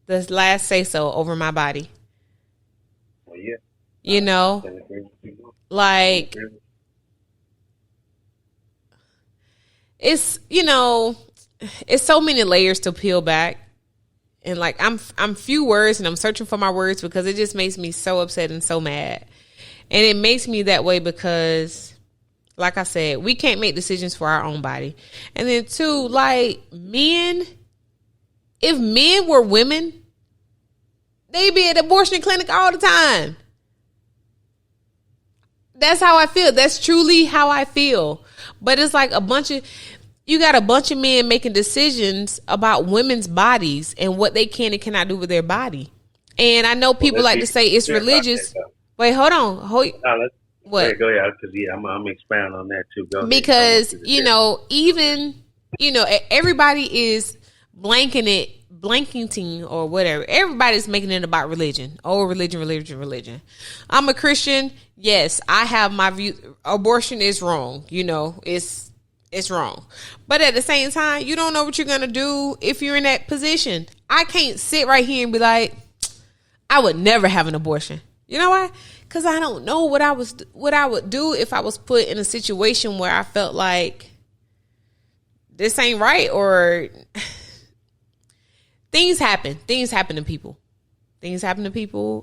the last say so over my body. Well, yeah. You know, like it's, you know, it's so many layers to peel back. And like I'm few words and I'm searching for my words because it just makes me so upset and so mad. And it makes me that way because, like I said, we can't make decisions for our own body. And then two, like men, if men were women, they'd be at abortion clinic all the time. That's how I feel. That's truly how I feel. But it's like you got a bunch of men making decisions about women's bodies and what they can and cannot do with their body. And I know people like to say it's religious. Wait, hold on. What? Go ahead, because I'm going to expound on that too. Because, you know, even, you know, everybody is blanketing or whatever. Everybody's making it about religion. Oh, religion. I'm a Christian. Yes, I have my view. Abortion is wrong. You know, it's wrong. But at the same time, you don't know what you're going to do if you're in that position. I can't sit right here and be like, I would never have an abortion. You know why? Because I don't know what I would do if I was put in a situation where I felt like this ain't right, or things happen. Things happen to people.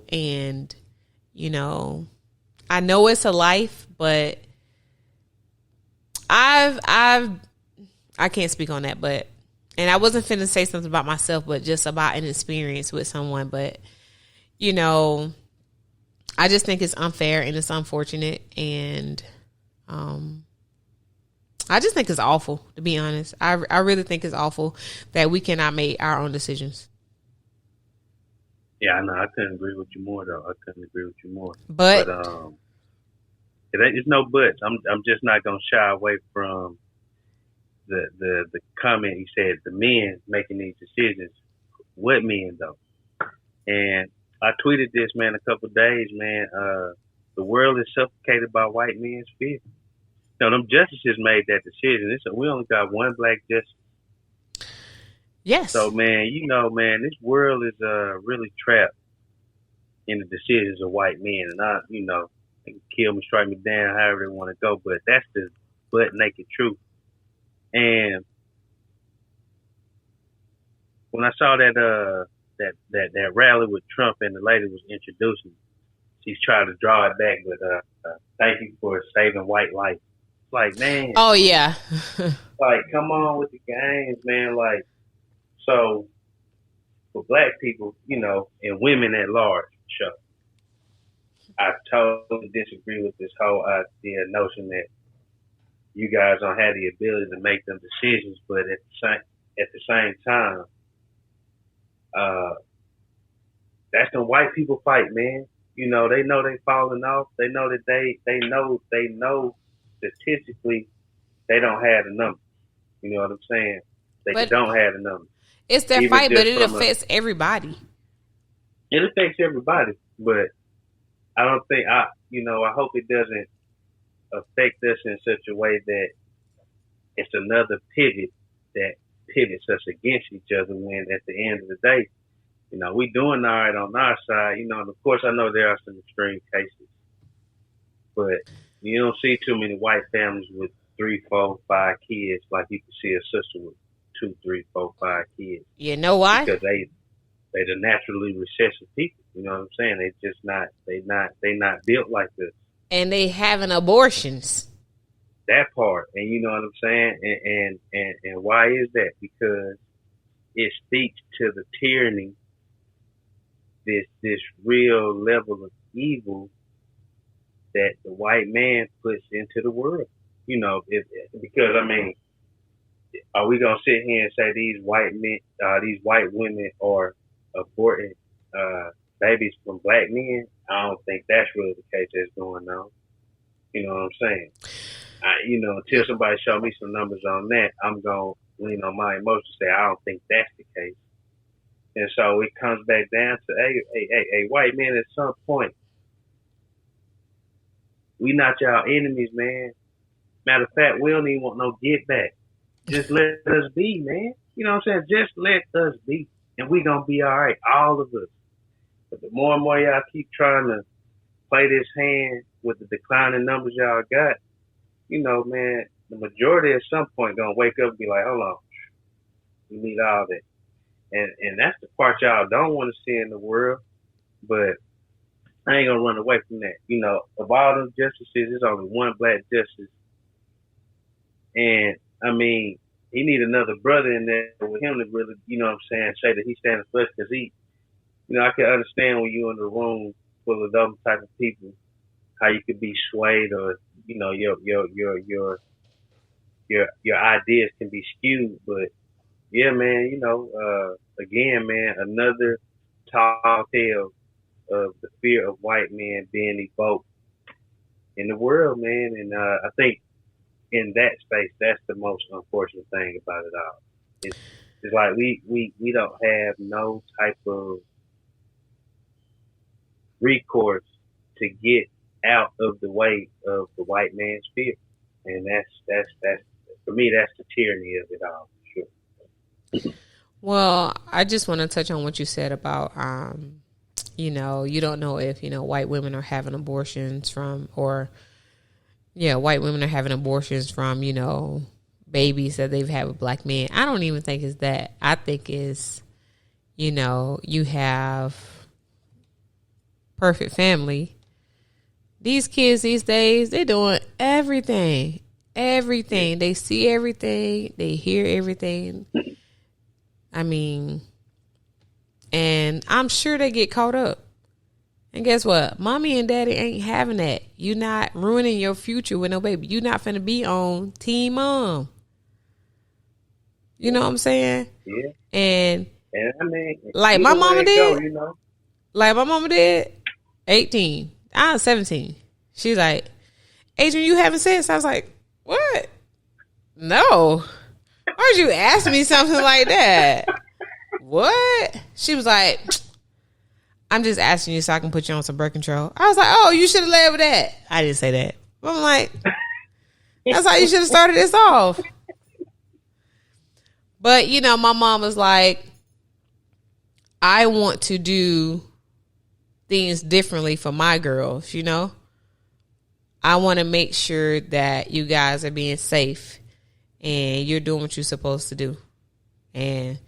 And, you know, I know it's a life, but I can't speak on that, but, and I wasn't finna say something about myself, but just about an experience with someone. But, you know, I just think it's unfair and it's unfortunate, and I just think it's awful, to be honest. I really think it's awful that we cannot make our own decisions. Yeah, I know. I couldn't agree with you more, though. But it's no buts. I'm just not gonna shy away from the comment. He said the men making these decisions. What men though? And I tweeted this, man, a couple of days, man. The world is suffocated by white men's fear. You know, them justices made that decision. We only got one black justice. Yes. So, man, you know, man, this world is really trapped in the decisions of white men. And they can kill me, strike me down, however they want to go. But that's the butt naked truth. And when I saw that rally with Trump and the lady was introducing, she's trying to draw it back, but thank you for saving white life. It's like, man. Oh, yeah. Like, come on with the games, man. Like, so for black people, you know, and women at large, sure, I totally disagree with this whole notion that you guys don't have the ability to make them decisions, but at the same time, that's the white people fight, man. You know, they know they falling off. They know that they know statistically they don't have the numbers. You know what I'm saying? They don't have the numbers. It's their fight, but it affects everybody. It affects everybody, but I don't think I hope it doesn't affect us in such a way that it's another pivot that pivots us against each other when at the end of the day, you know, we doing all right on our side, you know, and of course I know there are some extreme cases, but you don't see too many white families with 3, 4, 5 kids like you can see a sister with 2, 3, 4, 5 kids. You know why? Because they the naturally recessive people. You know what I'm saying? They just they not built like this. And they having abortions. That part, and you know what I'm saying, and why is that? Because it speaks to the tyranny, this real level of evil that the white man puts into the world. You know, because I mean, are we gonna sit here and say these white women are aborting babies from black men? I don't think that's really the case that's going on. You know what I'm saying? Until somebody show me some numbers on that, I'm going to lean on my emotions and say, I don't think that's the case. And so it comes back down to, hey, white men, at some point, we not y'all enemies, man. Matter of fact, we don't even want no get back. Just let us be, man. You know what I'm saying? Just let us be. And we going to be all right, all of us. But the more and more y'all keep trying to play this hand with the declining numbers y'all got, you know, man, the majority at some point gonna wake up and be like, hold on, we need all that. And that's the part y'all don't want to see in the world, but I ain't gonna run away from that. You know, of all those justices, there's only one black justice. And I mean, he need another brother in there with him to really, you know what I'm saying, say that he's standing for us, because he, you know, I can understand when you're in the room full of those type of people, how you could be swayed, or you know, your ideas can be skewed. But yeah, man, you know, again, man, another tall tale of the fear of white men being evoked in the world, man. And I think in that space, that's the most unfortunate thing about it all. It's like we don't have no type of recourse to get out of the way of the white man's fear, and that's for me, that's the tyranny of it all. Sure. Well, I just want to touch on what you said about, you know, you don't know if, you know, white women are having abortions from, white women are having abortions from, you know, babies that they've had with black men. I don't even think it's that. I think it's, you know, you have perfect family. These kids these days, they're doing everything. Everything. They see everything. They hear everything. I mean, and I'm sure they get caught up. And guess what? Mommy and daddy ain't having that. You not ruining your future with no baby. You not finna be on Team Mom. You know what I'm saying? Yeah. And I mean, like my mama did. Go, you know? Like my mama did. 18. I was 17. She's like, Adrian, you having sex? I was like, what? No. Why'd you ask me something like that? What? She was like, I'm just asking you so I can put you on some birth control. I was like, oh, you should have led with that. I didn't say that. But I'm like, that's how you should have started this off. But, you know, my mom was like, I want to do things differently for my girls, you know? I want to make sure that you guys are being safe and you're doing what you're supposed to do. And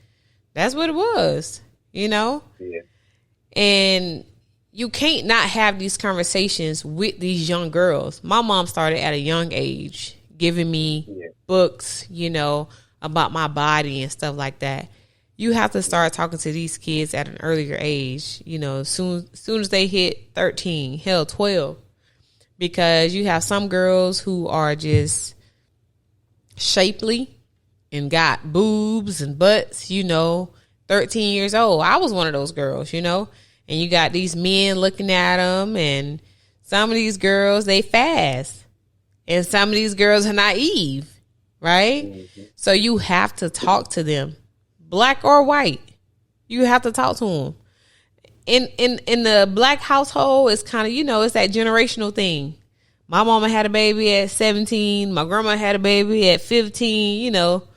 that's what it was, you know? Yeah. And you can't not have these conversations with these young girls. My mom started at a young age giving me books, you know, about my body and stuff like that. You have to start talking to these kids at an earlier age, you know, soon as they hit 13, hell, 12. Because you have some girls who are just shapely and got boobs and butts, you know, 13 years old. I was one of those girls, you know, and you got these men looking at them, and some of these girls, they fast, and some of these girls are naive, right? Mm-hmm. So you have to talk to them, black or white. You have to talk to them. In the black household, it's kind of, you know, it's that generational thing. My mama had a baby at 17. My grandma had a baby at 15. You know,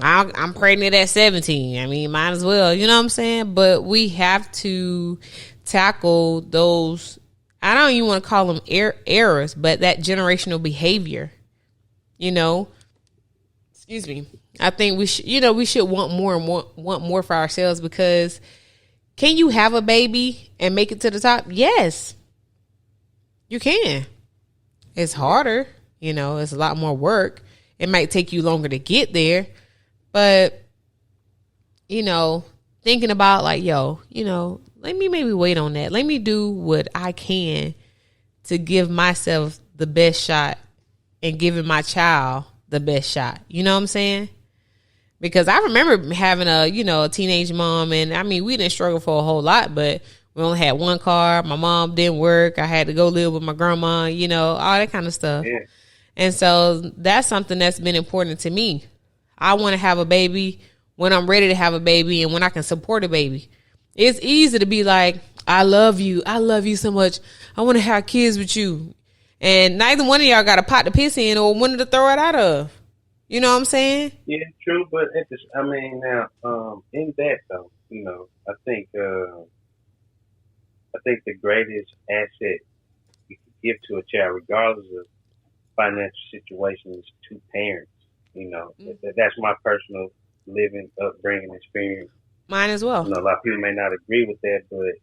I'm pregnant at 17. I mean, might as well. You know what I'm saying? But we have to tackle those. I don't even want to call them errors, but that generational behavior. You know, excuse me. I think we should. You know, we should want more for ourselves, because can you have a baby and make it to the top? Yes, you can. It's harder, you know, it's a lot more work. It might take you longer to get there, but, you know, thinking about like, yo, you know, let me maybe wait on that. Let me do what I can to give myself the best shot and giving my child the best shot. You know what I'm saying? Because I remember having a teenage mom, and I mean, we didn't struggle for a whole lot, but we only had one car. My mom didn't work. I had to go live with my grandma, you know, all that kind of stuff. Yeah. And so that's something that's been important to me. I want to have a baby when I'm ready to have a baby and when I can support a baby. It's easy to be like, I love you. I love you so much. I want to have kids with you. And neither one of y'all got a pot to piss in or one to throw it out of. You know what I'm saying? Yeah, true. But now, in that though, you know, I think the greatest asset you can give to a child, regardless of financial situation, is two parents. You know, that's my personal living, upbringing experience. Mine as well. You know, a lot of people may not agree with that, but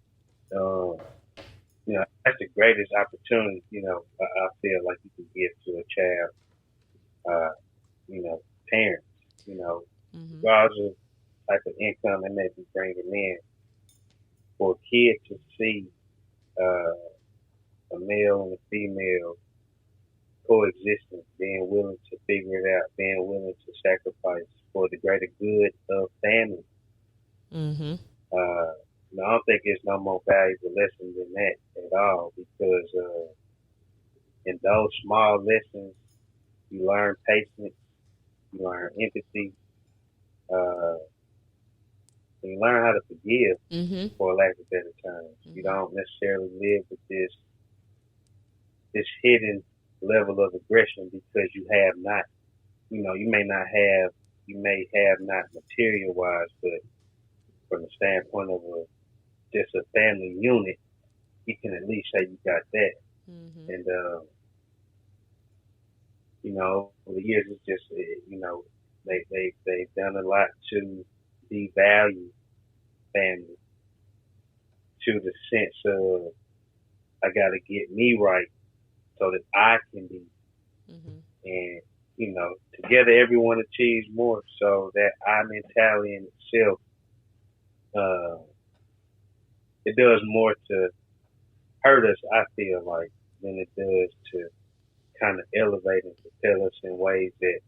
you know, that's the greatest opportunity. You know, I feel like you can give to a child. You know, parents. You know, regardless of type of income they may be bringing in, for a kid to see a male and a female coexistence, being willing to figure it out, being willing to sacrifice for the greater good of family. Mm-hmm. I don't think there's no more valuable lesson than that at all, because in those small lessons, you learn patience, you learn empathy, and you learn how to forgive, for lack of better terms. You don't necessarily live with this hidden level of aggression because you have not. You know, you may have not material wise, but from the standpoint of just a family unit, you can at least say you got that. And you know, over the years, it's just, you know, they've done a lot to devalue family, to the sense of, I got to get me right so that I can be. And, you know, together everyone achieves more. So that I mentality in itself, it does more to hurt us, I feel like, than it does to kind of elevate and propel us in ways that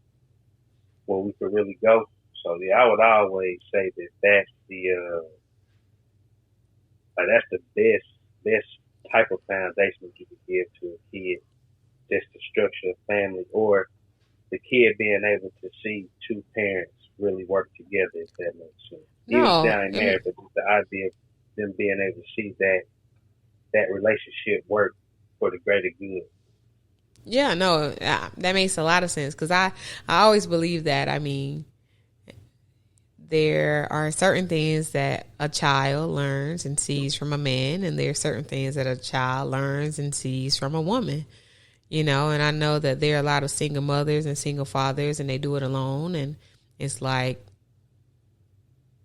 where we could really go. So yeah, I would always say that that's the best type of foundation you could give to a kid, just the structure of family, or the kid being able to see two parents really work together, if that makes sense. Even if they ain't married, but just the idea of them being able to see that relationship work for the greater good. Yeah, no, that makes a lot of sense, because I always believe that. I mean, there are certain things that a child learns and sees from a man, and there are certain things that a child learns and sees from a woman. You know, and I know that there are a lot of single mothers and single fathers, and they do it alone, and it's like,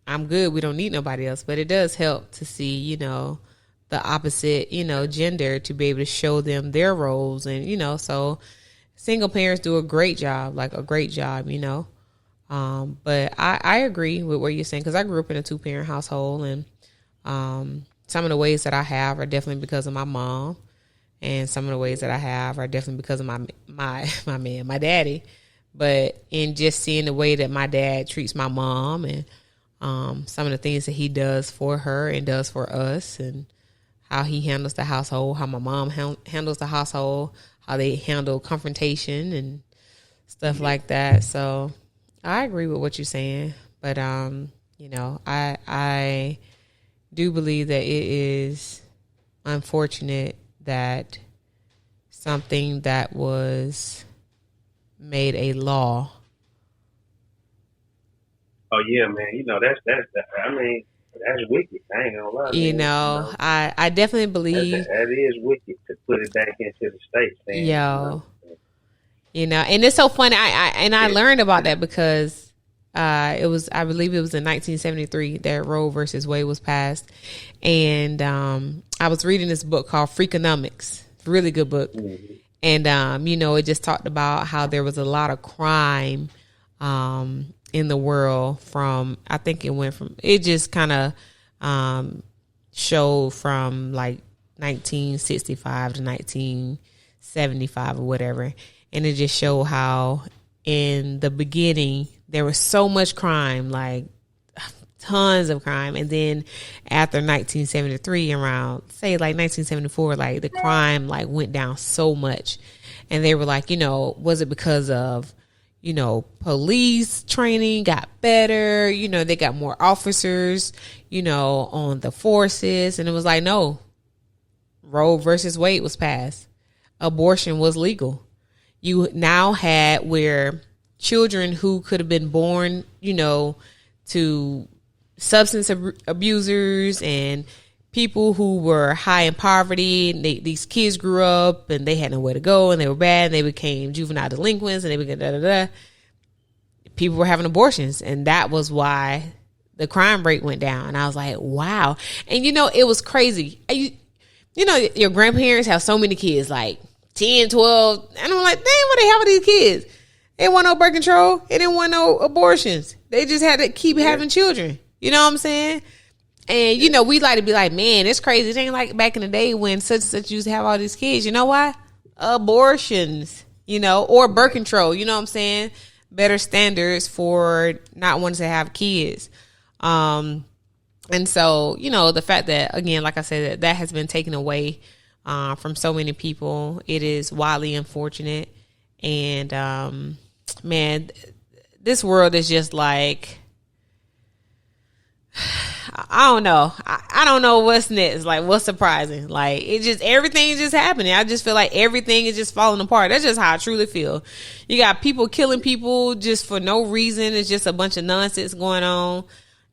I'm good, we don't need nobody else. But it does help to see, you know, the opposite, you know, gender, to be able to show them their roles. And, you know, so single parents do a great job, you know. But I agree with what you're saying, because I grew up in a 2-parent household, and some of the ways that I have are definitely because of my mom, and some of the ways that I have are definitely because of my daddy. But in just seeing the way that my dad treats my mom, and some of the things that he does for her and does for us, and how he handles the household, how my mom handles the household, how they handle confrontation and stuff like that. So I agree with what you're saying, but you know, I do believe that it is unfortunate that something that was made a law. Oh yeah, man. You know, that's I mean, that's wicked. I ain't gonna lie. You know, I definitely believe that is wicked to put it back into the states. Man. You know, and it's so funny. I learned about that because I believe it was in 1973 that Roe versus Wade was passed, and I was reading this book called Freakonomics. Really good book. Mm-hmm. And you know, it just talked about how there was a lot of crime in the world from, I think it just kind of showed from like 1965 to 1975 or whatever. And it just showed how in the beginning there was so much crime, like tons of crime. And then after 1973, around say like 1974, like the crime like went down so much. And they were like, you know, was it because of, you know, police training got better, you know, they got more officers, you know, on the forces. And it was like, no, Roe versus Wade was passed. Abortion was legal. You now had where children who could have been born, you know, to substance abusers and people who were high in poverty, these kids grew up and they had nowhere to go and they were bad and they became juvenile delinquents and they became people were having abortions, and that was why the crime rate went down. And I was like, wow. And you know, it was crazy. You know, your grandparents have so many kids, like 10, 12, and I'm like, damn, what they have with these kids? They didn't want no birth control. They didn't want no abortions. They just had to keep having children. You know what I'm saying? And, you know, we like to be like, man, it's crazy. It ain't like back in the day when such and such used to have all these kids. You know why? Abortions, you know, or birth control. You know what I'm saying? Better standards for not wanting to have kids. And so, you know, the fact that, again, like I said, that has been taken away from so many people, it is wildly unfortunate. And, man, this world is just like, I don't know. I don't know what's next. Like, what's surprising? Like, everything is just happening. I just feel like everything is just falling apart. That's just how I truly feel. You got people killing people just for no reason. It's just a bunch of nonsense going on.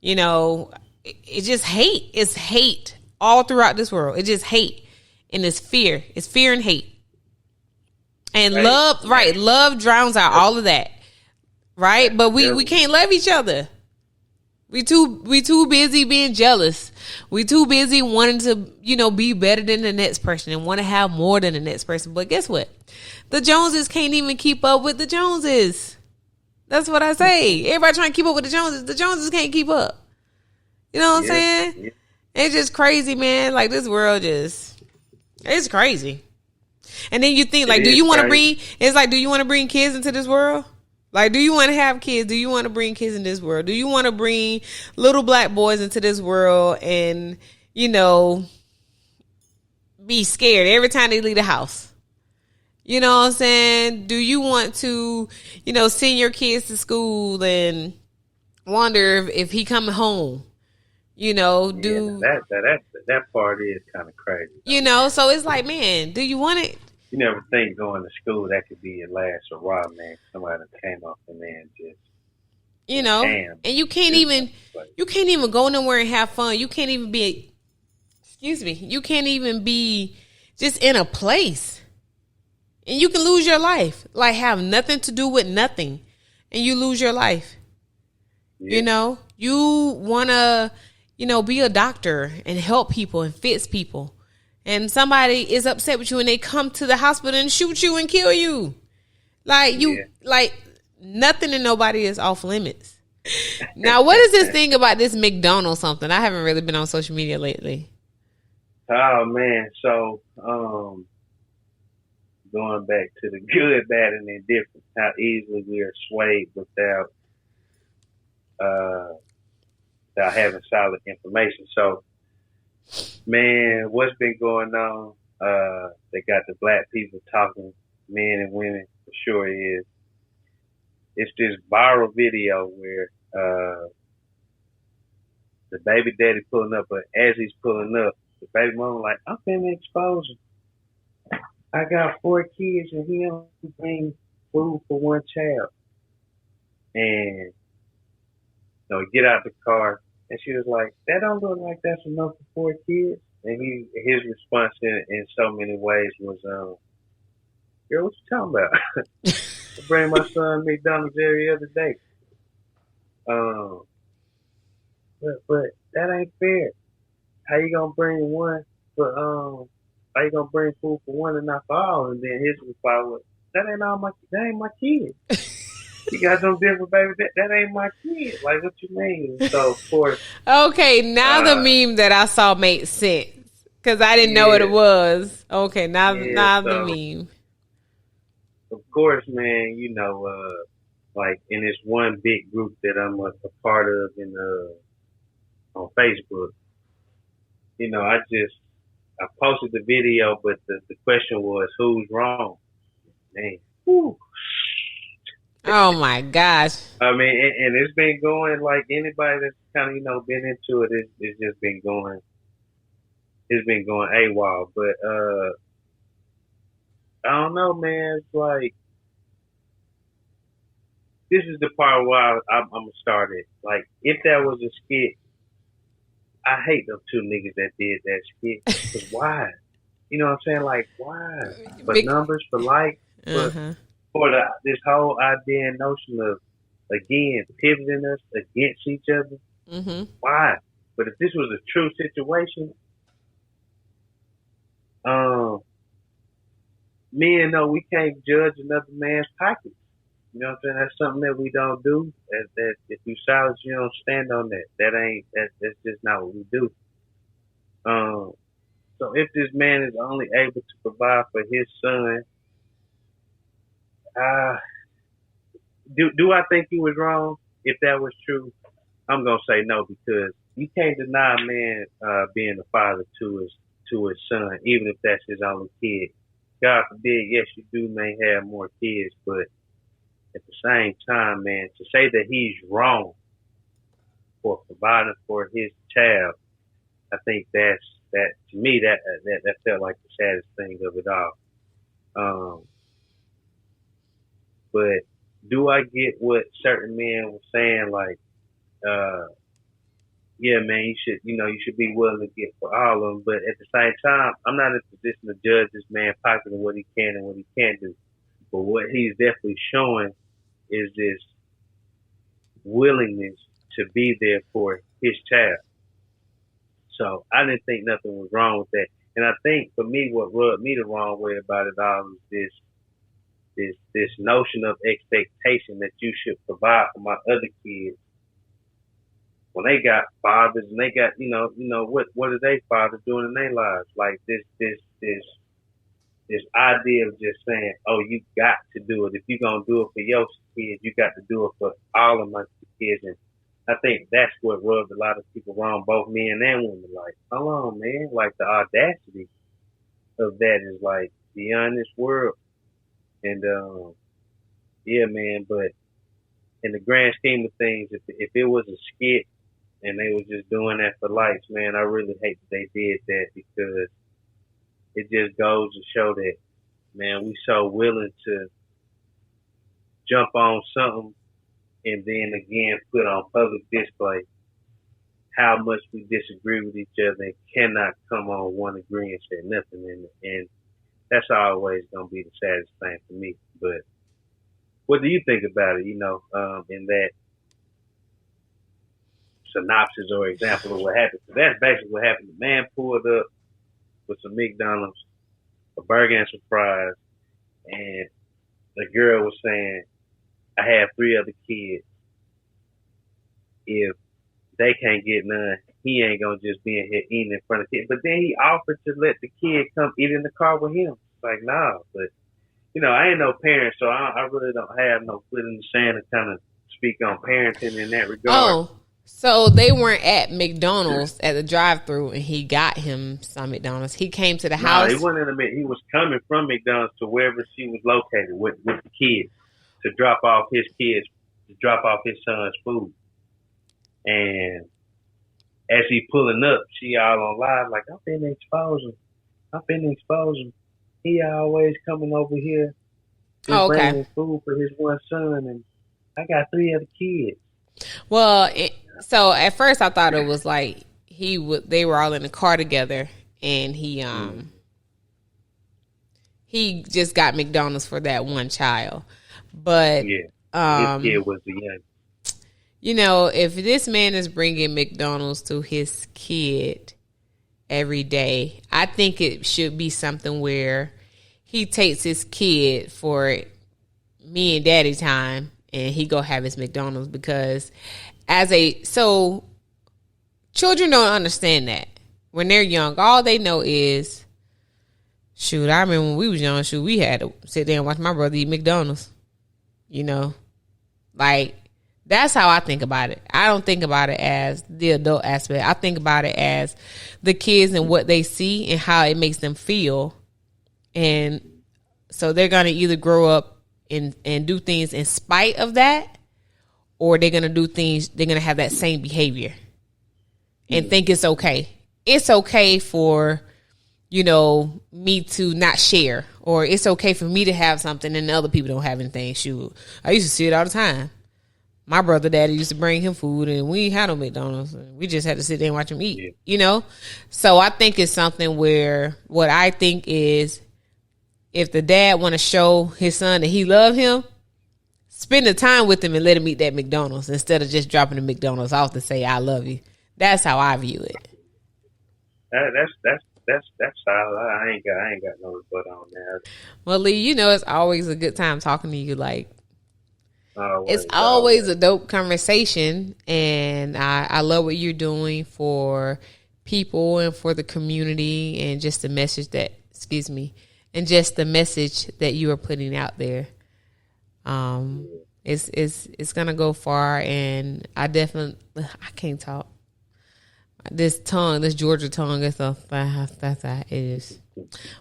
You know, it's just hate. It's hate all throughout this world. It's just hate. And it's fear. It's fear and hate. And love, right. Love drowns out all of that. Right? But we can't love each other. We too busy being jealous. We too busy wanting to, you know, be better than the next person and want to have more than the next person. But guess what? The Joneses can't even keep up with the Joneses. That's what I say. Everybody trying to keep up with the Joneses. The Joneses can't keep up. You know what I'm saying? Yeah. It's just crazy, man. Like, this world just, It's crazy. And then you think, like, It do is you want to crazy. bring? It's like, do you want to bring kids into this world? Like, do you want to have kids? Do you want to bring kids in this world? Do you want to bring little black boys into this world and, you know, be scared every time they leave the house? You know what I'm saying? Do you want to, you know, send your kids to school and wonder if he coming home? You know, That part is kind of crazy. You know, so it's like, man, do you want it? You never think going to school that could be your last hurrah, man. Somebody came off and then just, you know, damn. And you can't even go nowhere and have fun. You can't even be, you can't even be just in a place, and you can lose your life. Like, have nothing to do with nothing, and you lose your life. Yeah. You know, you want to, you know, be a doctor and help people and fix people. And somebody is upset with you and they come to the hospital and shoot you and kill you. Like, like nothing and nobody is off limits. Now, what is this thing about this McDonald's something? I haven't really been on social media lately. Oh, man. So, going back to the good, bad, and indifferent, how easily we are swayed without having solid information. So, man, what's been going on? They got the black people talking, men and women, for sure is. It's this viral video where the baby daddy pulling up, but as he's pulling up, the baby mama like, I'm finna expose him. I got 4 kids and he only brings food for 1 child. And so get out the car. And she was like, that don't look like that's enough for 4 kids. And his response in so many ways was, girl, what you talking about? I bring my son McDonald's every other day. But that ain't fair. How you gonna bring how you gonna bring food for 1 and not for all? And then his reply was, that ain't my kid. You got them different baby. That ain't my kid. Like, what you mean? So, of course. Okay, now the meme that I saw made sense because I didn't know what it was. Okay, now the meme. Of course, man. You know, like in this one big group that I'm a part of on Facebook. You know, I posted the video, but the question was, who's wrong? Man, whew. Oh my gosh! I mean, and it's been going like anybody that's kind of, you know, been into it. It's just been going. It's been going AWOL, but I don't know, man. It's like this is the part where I'm gonna start it. Like, if that was a skit, I hate those 2 niggas that did that skit. Cause why? You know what I'm saying? Like, why? For numbers, for likes, for this whole idea and notion of, again, pivoting us against each other. Mm-hmm. Why? But if this was a true situation, men know we can't judge another man's pockets. You know what I'm saying? That's something that we don't do. That if you silence, you don't stand on that. That's just not what we do. So if this man is only able to provide for his son, do I think he was wrong? If that was true, I'm gonna say no, because you can't deny a man being a father to his son, even if that's his only kid. God forbid, yes, you may have more kids, but at the same time, man, to say that he's wrong for providing for his child, I think that to me that felt like the saddest thing of it all. But do I get what certain men were saying? Like, yeah, man, you should be willing to get for all of them. But at the same time, I'm not in a position to judge this man pocket and what he can and what he can't do. But what he's definitely showing is this willingness to be there for his child. So I didn't think nothing was wrong with that. And I think for me, what rubbed me the wrong way about it all is this notion of expectation that you should provide for my other kids when they got fathers and they got what are they fathers doing in their lives? Like this idea of just saying, oh, you got to do it. If you're gonna do it for your kids, you got to do it for all of my kids. And I think that's what rubbed a lot of people wrong, both men and women. Like, hold on, man. Like the audacity of that is like beyond this world. And yeah, man. But in the grand scheme of things, if it was a skit and they was just doing that for likes, man, I really hate that they did that, because it just goes to show that, man, we so willing to jump on something and then again put on public display how much we disagree with each other and cannot come on one agree and say nothing. And that's always going to be the saddest thing for me. But what do you think about it, in that synopsis or example of what happened? So that's basically what happened. The man pulled up with some McDonald's, a burger and some fries, and the girl was saying, I have 3 other kids. If they can't get none, he ain't gonna just be in here eating in front of kids. But then he offered to let the kid come eat in the car with him. It's like, nah, but I ain't no parent, so I really don't have no foot in the sand to kind of speak on parenting in that regard. Oh, so they weren't at McDonald's at the drive-thru, and he got him some McDonald's. He came to the house. He wasn't in he was coming from McDonald's to wherever she was located with the kids to drop off his son's food. And as he pulling up, she all on live like, I'm finna expose him. He always coming over here just bringing food for his one son, and I got 3 other kids. Well, so at first I thought it was like they were all in the car together, and he just got McDonald's for that one child. But his kid was the young. If this man is bringing McDonald's to his kid every day, I think it should be something where he takes his kid for me and daddy time, and he go have his McDonald's, because children don't understand that when they're young. All they know is, shoot, I remember when we was young, we had to sit there and watch my brother eat McDonald's. Like, that's how I think about it. I don't think about it as the adult aspect. I think about it as the kids and what they see and how it makes them feel. And so they're going to either grow up and do things in spite of that, or they're going to do things, they're going to have that same behavior and think it's okay. It's okay for, me to not share, or it's okay for me to have something and the other people don't have anything. Shoot, I used to see it all the time. My brother daddy used to bring him food, and we had no McDonald's. We just had to sit there and watch him eat, So I think it's something where what I think is, if the dad want to show his son that he love him, spend the time with him and let him eat that McDonald's instead of just dropping the McDonald's off to say, I love you. That's how I view it. That's solid. I ain't got no rebuttal on that. Well, Lee, it's always a good time talking to you. Like, it's always a dope conversation, and I love what you're doing for people and for the community, and just the message that you are putting out there. It's gonna go far, and I can't talk. This Georgia tongue, it is.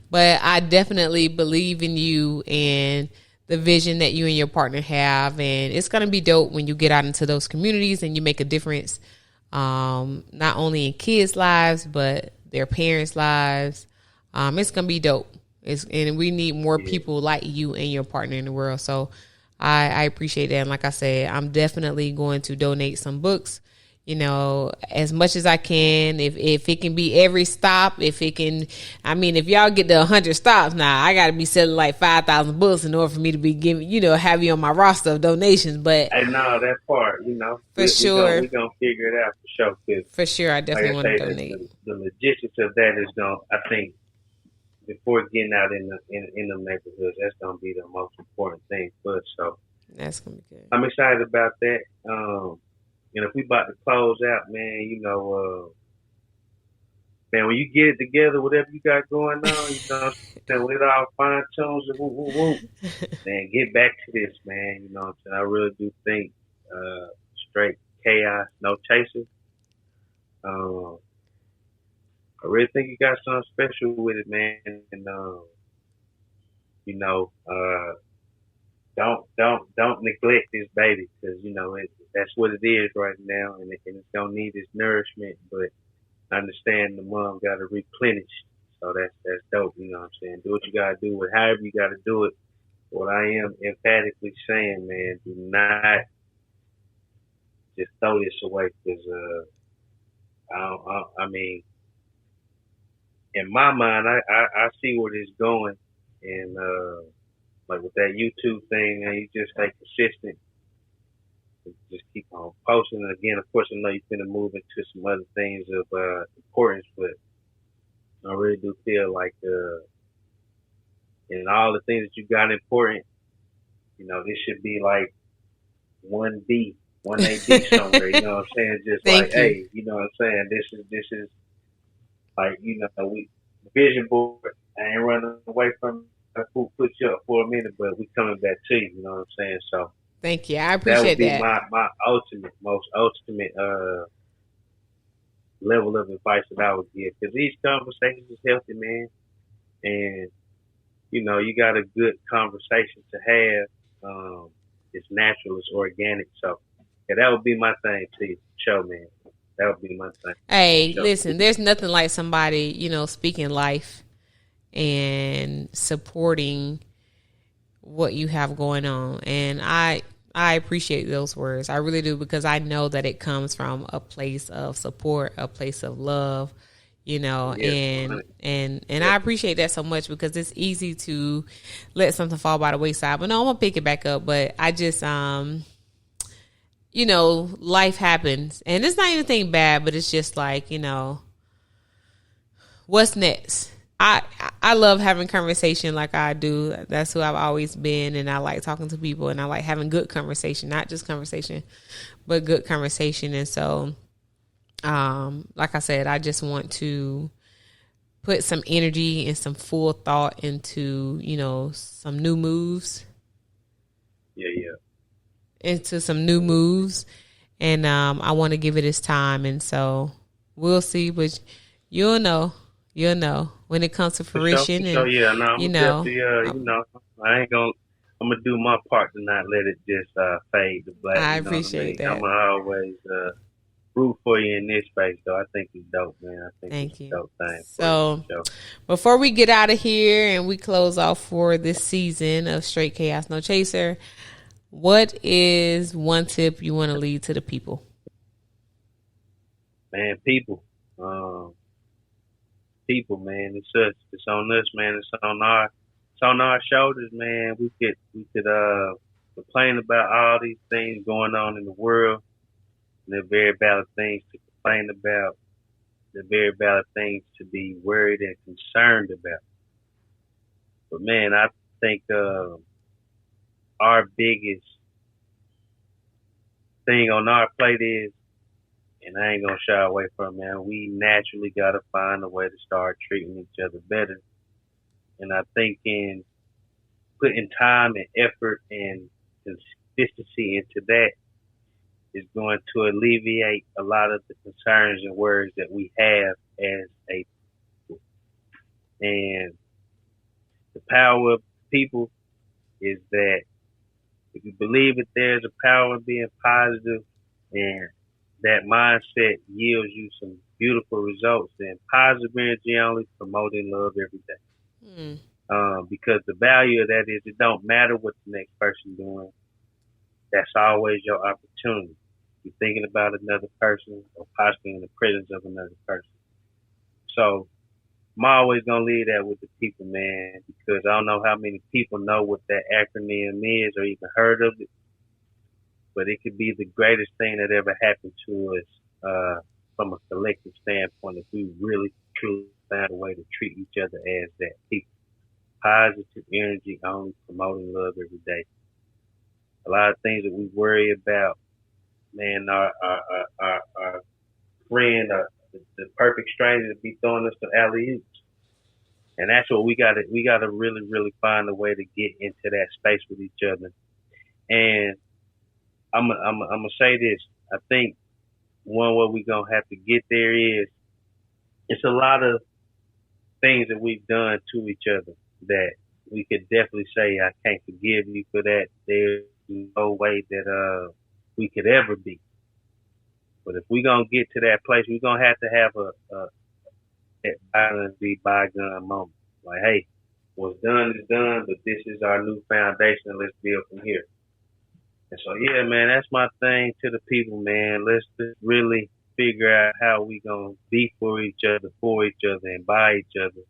But I definitely believe in you and the vision that you and your partner have, and it's going to be dope when you get out into those communities and you make a difference, not only in kids' lives but their parents' lives. It's going to be dope. And we need more people like you and your partner in the world. So I appreciate that. And like I said, I'm definitely going to donate some books, as much as I can. If it can be every stop, if y'all get to 100 stops now, I got to be selling like 5,000 books in order for me to be giving, have you on my roster of donations. But I know that part, for sure, we're going to figure it out for sure. For sure, I definitely want to donate. The logistics of that is I think, before getting out in the neighborhoods, that's going to be the most important thing for us. So that's going to be good. I'm excited about that. And if we about to close out, man, man, when you get it together, whatever you got going on, when it all fine tunes and woo woo woo, man, get back to this, man. You know what I'm saying? I really do think straight chaos, no chaser. Um, I really think you got something special with it, man. And you know, don't neglect this baby because that's what it is right now, and it's gonna need its nourishment. But I understand the mom got to replenish, so that's dope. You know what I'm saying? Do what you gotta do with however you gotta do it. What I am emphatically saying, man, do not just throw this away because I mean, in my mind, I see where this going, and like with that YouTube thing, man, you just stay consistent. Just keep on posting. And again, of course, I know you're going to move into some other things of importance, but I really do feel like in all the things that you got important, this should be like 1B, 1AB somewhere. You know what I'm saying? Just Thank like, you. hey, you know what I'm saying? This is like, we vision board. I ain't running away from put you up for a minute, but we coming back to you. You know what I'm saying? So Thank you. I that would appreciate be that. my most ultimate level of advice that I would give. Because these conversations is healthy, man, and you got a good conversation to have. It's natural, it's organic. So yeah, that would be my thing to you, show, man. That would be my thing. Hey, Show. listen, there's nothing like somebody, speaking life and supporting what you have going on. And I appreciate those words. I really do, because I know that it comes from a place of support, a place of love, Yeah, and yeah. I appreciate that so much, because it's easy to let something fall by the wayside. But no, I'm gonna pick it back up. But I just life happens, and it's not anything bad, but it's just like, what's next? I love having conversation like I do. That's who I've always been, and I like talking to people, and I like having good conversation, not just conversation, but good conversation. And so, like I said, I just want to put some energy and some full thought into, some new moves. Yeah. Into some new moves, and I want to give it its time, and so we'll see. But you'll know when it comes to fruition. For sure. And Yeah, no, I'm definitely, I ain't gonna. I'm gonna do my part to not let it just fade to black. I You know what I mean? appreciate that. I'm gonna always root for you in this space, though. I think it's dope, man. I think Thank it's a you. dope thing. So, Sure. before we get out of here and we close off for this season of Straight Chaos No Chaser, what is one tip you want to leave to the people? Man, people, man. It's us. It's on us, man. It's on our shoulders, man. We could complain about all these things going on in the world. And they're very valid things to complain about. They're very valid things to be worried and concerned about. But man, I think our biggest thing on our plate is, and I ain't gonna shy away from it, man, we naturally gotta find a way to start treating each other better. And I think in putting time and effort and consistency into that is going to alleviate a lot of the concerns and worries that we have as a people. And the power of people is that if you believe that there's a power in being positive and that mindset yields you some beautiful results, then positive energy only promoting love every day. Because the value of that is it don't matter what the next person doing. That's always your opportunity. You're thinking about another person or possibly in the presence of another person. So I'm always gonna leave that with the people, man, because I don't know how many people know what that acronym is or even heard of it, but it could be the greatest thing that ever happened to us from a collective standpoint if we really truly found a way to treat each other as that people. Positive energy only promoting love every day. A lot of things that we worry about man, our friend, the perfect stranger to be throwing us the alley oops. And that's what we gotta really, really find a way to get into that space with each other. And I'm gonna say this. I think one way we gonna have to get there is it's a lot of things that we've done to each other that we could definitely say I can't forgive you for that. There's no way that we could ever be. But if we're gonna get to that place, we're gonna have to have a that bygone be bygone moment. Like, hey, what's done is done, but this is our new foundation, and let's build from here. And so, yeah, man, that's my thing to the people, man. Let's just really figure out how we gonna be for each other, and by each other.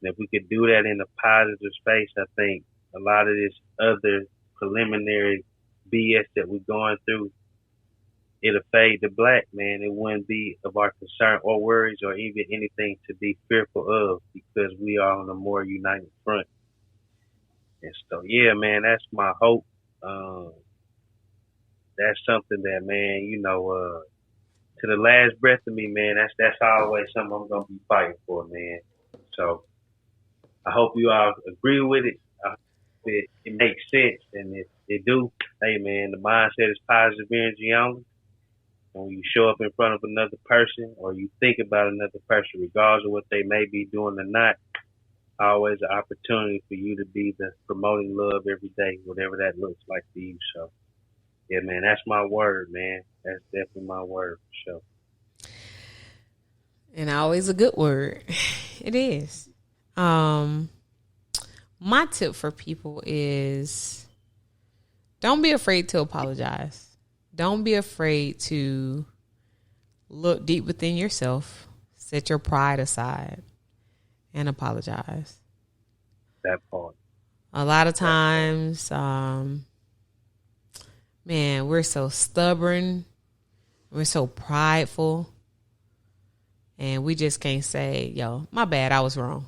And if we could do that in a positive space, I think a lot of this other preliminary BS that we're going through, it'll fade to black, man. It wouldn't be of our concern or worries or even anything to be fearful of because we are on a more united front. And so, yeah, man, that's my hope. That's something that, man, to the last breath of me, man, that's always something I'm going to be fighting for, man. So I hope you all agree with it. I hope it makes sense. And if it do, hey, man, the mindset is positive energy only. And when you show up in front of another person or you think about another person, regardless of what they may be doing or not, always an opportunity for you to be the promoting love every day, whatever that looks like to you. So, yeah, man, that's my word, man. That's definitely my word for sure. And always a good word. It is. My tip for people is don't be afraid to apologize. Don't be afraid to look deep within yourself, set your pride aside, and apologize. That part. A lot of times, man, we're so stubborn. We're so prideful. And we just can't say, yo, my bad, I was wrong.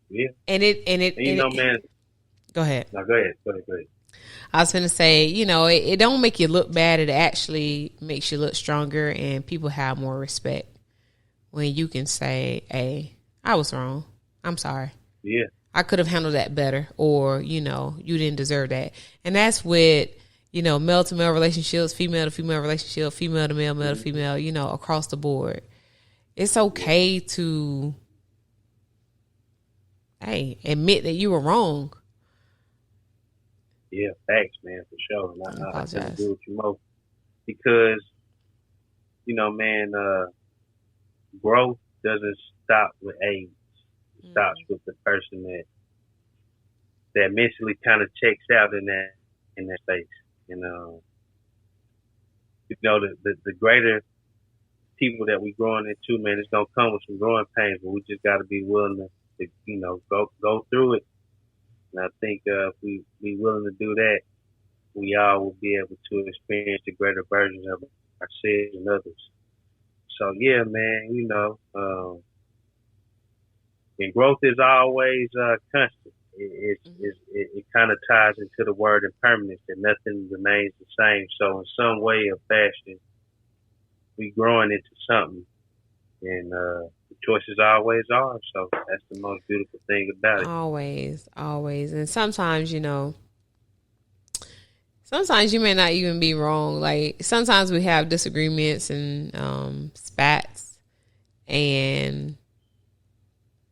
Yeah. Man. Go ahead. No, go ahead. I was going to say, it don't make you look bad. It actually makes you look stronger and people have more respect when you can say, hey, I was wrong. I'm sorry. Yeah. I could have handled that better or, you didn't deserve that. And that's with, male to male relationships, female to female relationship, female to male, male to female, across the board. It's okay to, admit that you were wrong. Yeah, facts, man, for sure. And I agree with you most because, man, growth doesn't stop with age. It stops with the person that mentally kind of checks out in that space. The greater people that we growing into, man, it's gonna come with some growing pains, but we just got to be willing to go through it. And I think if we willing to do that, we all will be able to experience the greater versions of ourselves and others. So yeah, man, and growth is always constant. It kind of ties into the word impermanence, that nothing remains the same. So in some way or fashion, we growing into something, and the choices always are. So that's the most beautiful thing about it. Always. And sometimes, sometimes you may not even be wrong. Like sometimes we have disagreements and spats, and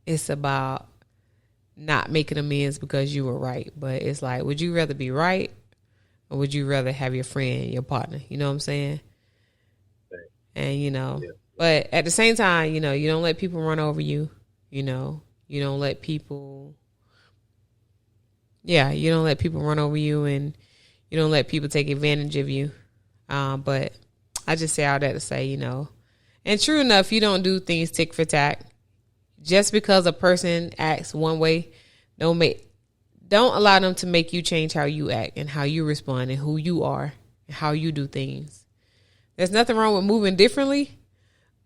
it's about not making amends because you were right. But it's like, would you rather be right or would you rather have your friend, your partner? You know what I'm saying? And, yeah. But at the same time, you don't let people run over you. You don't let people, you don't let people run over you, and you don't let people take advantage of you. But I just say all that to say, and true enough, you don't do things tick for tack. Just because a person acts one way, don't allow them to make you change how you act and how you respond and who you are and how you do things. There's nothing wrong with moving differently,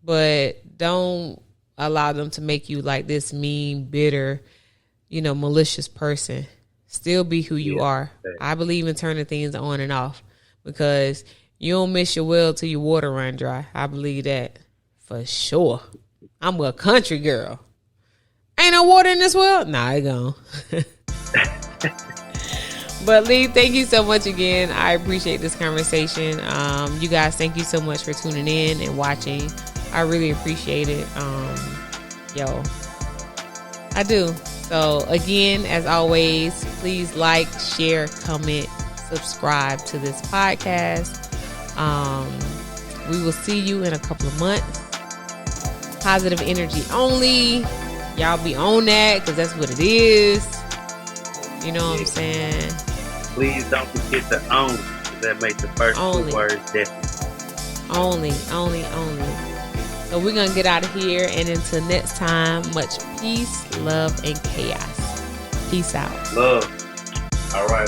but don't allow them to make you like this mean, bitter, malicious person. Still be who you are. I believe in turning things on and off because You don't miss your well till your water run dry. I believe that for sure. I'm a country girl. Ain't no water in this well? Nah, it gone. But Lee, thank you so much again. I appreciate this conversation. You guys, thank you so much for tuning in and watching. I really appreciate it. I do. So again, as always, please like, share, comment, subscribe to this podcast. We will see you in a couple of months. Positive energy only. Y'all be on that because that's what it is. You know what I'm saying? Please don't forget the own. That makes the first two words different. Only. So we're going to get out of here. And until next time, much peace, love, and chaos. Peace out. Love. All right.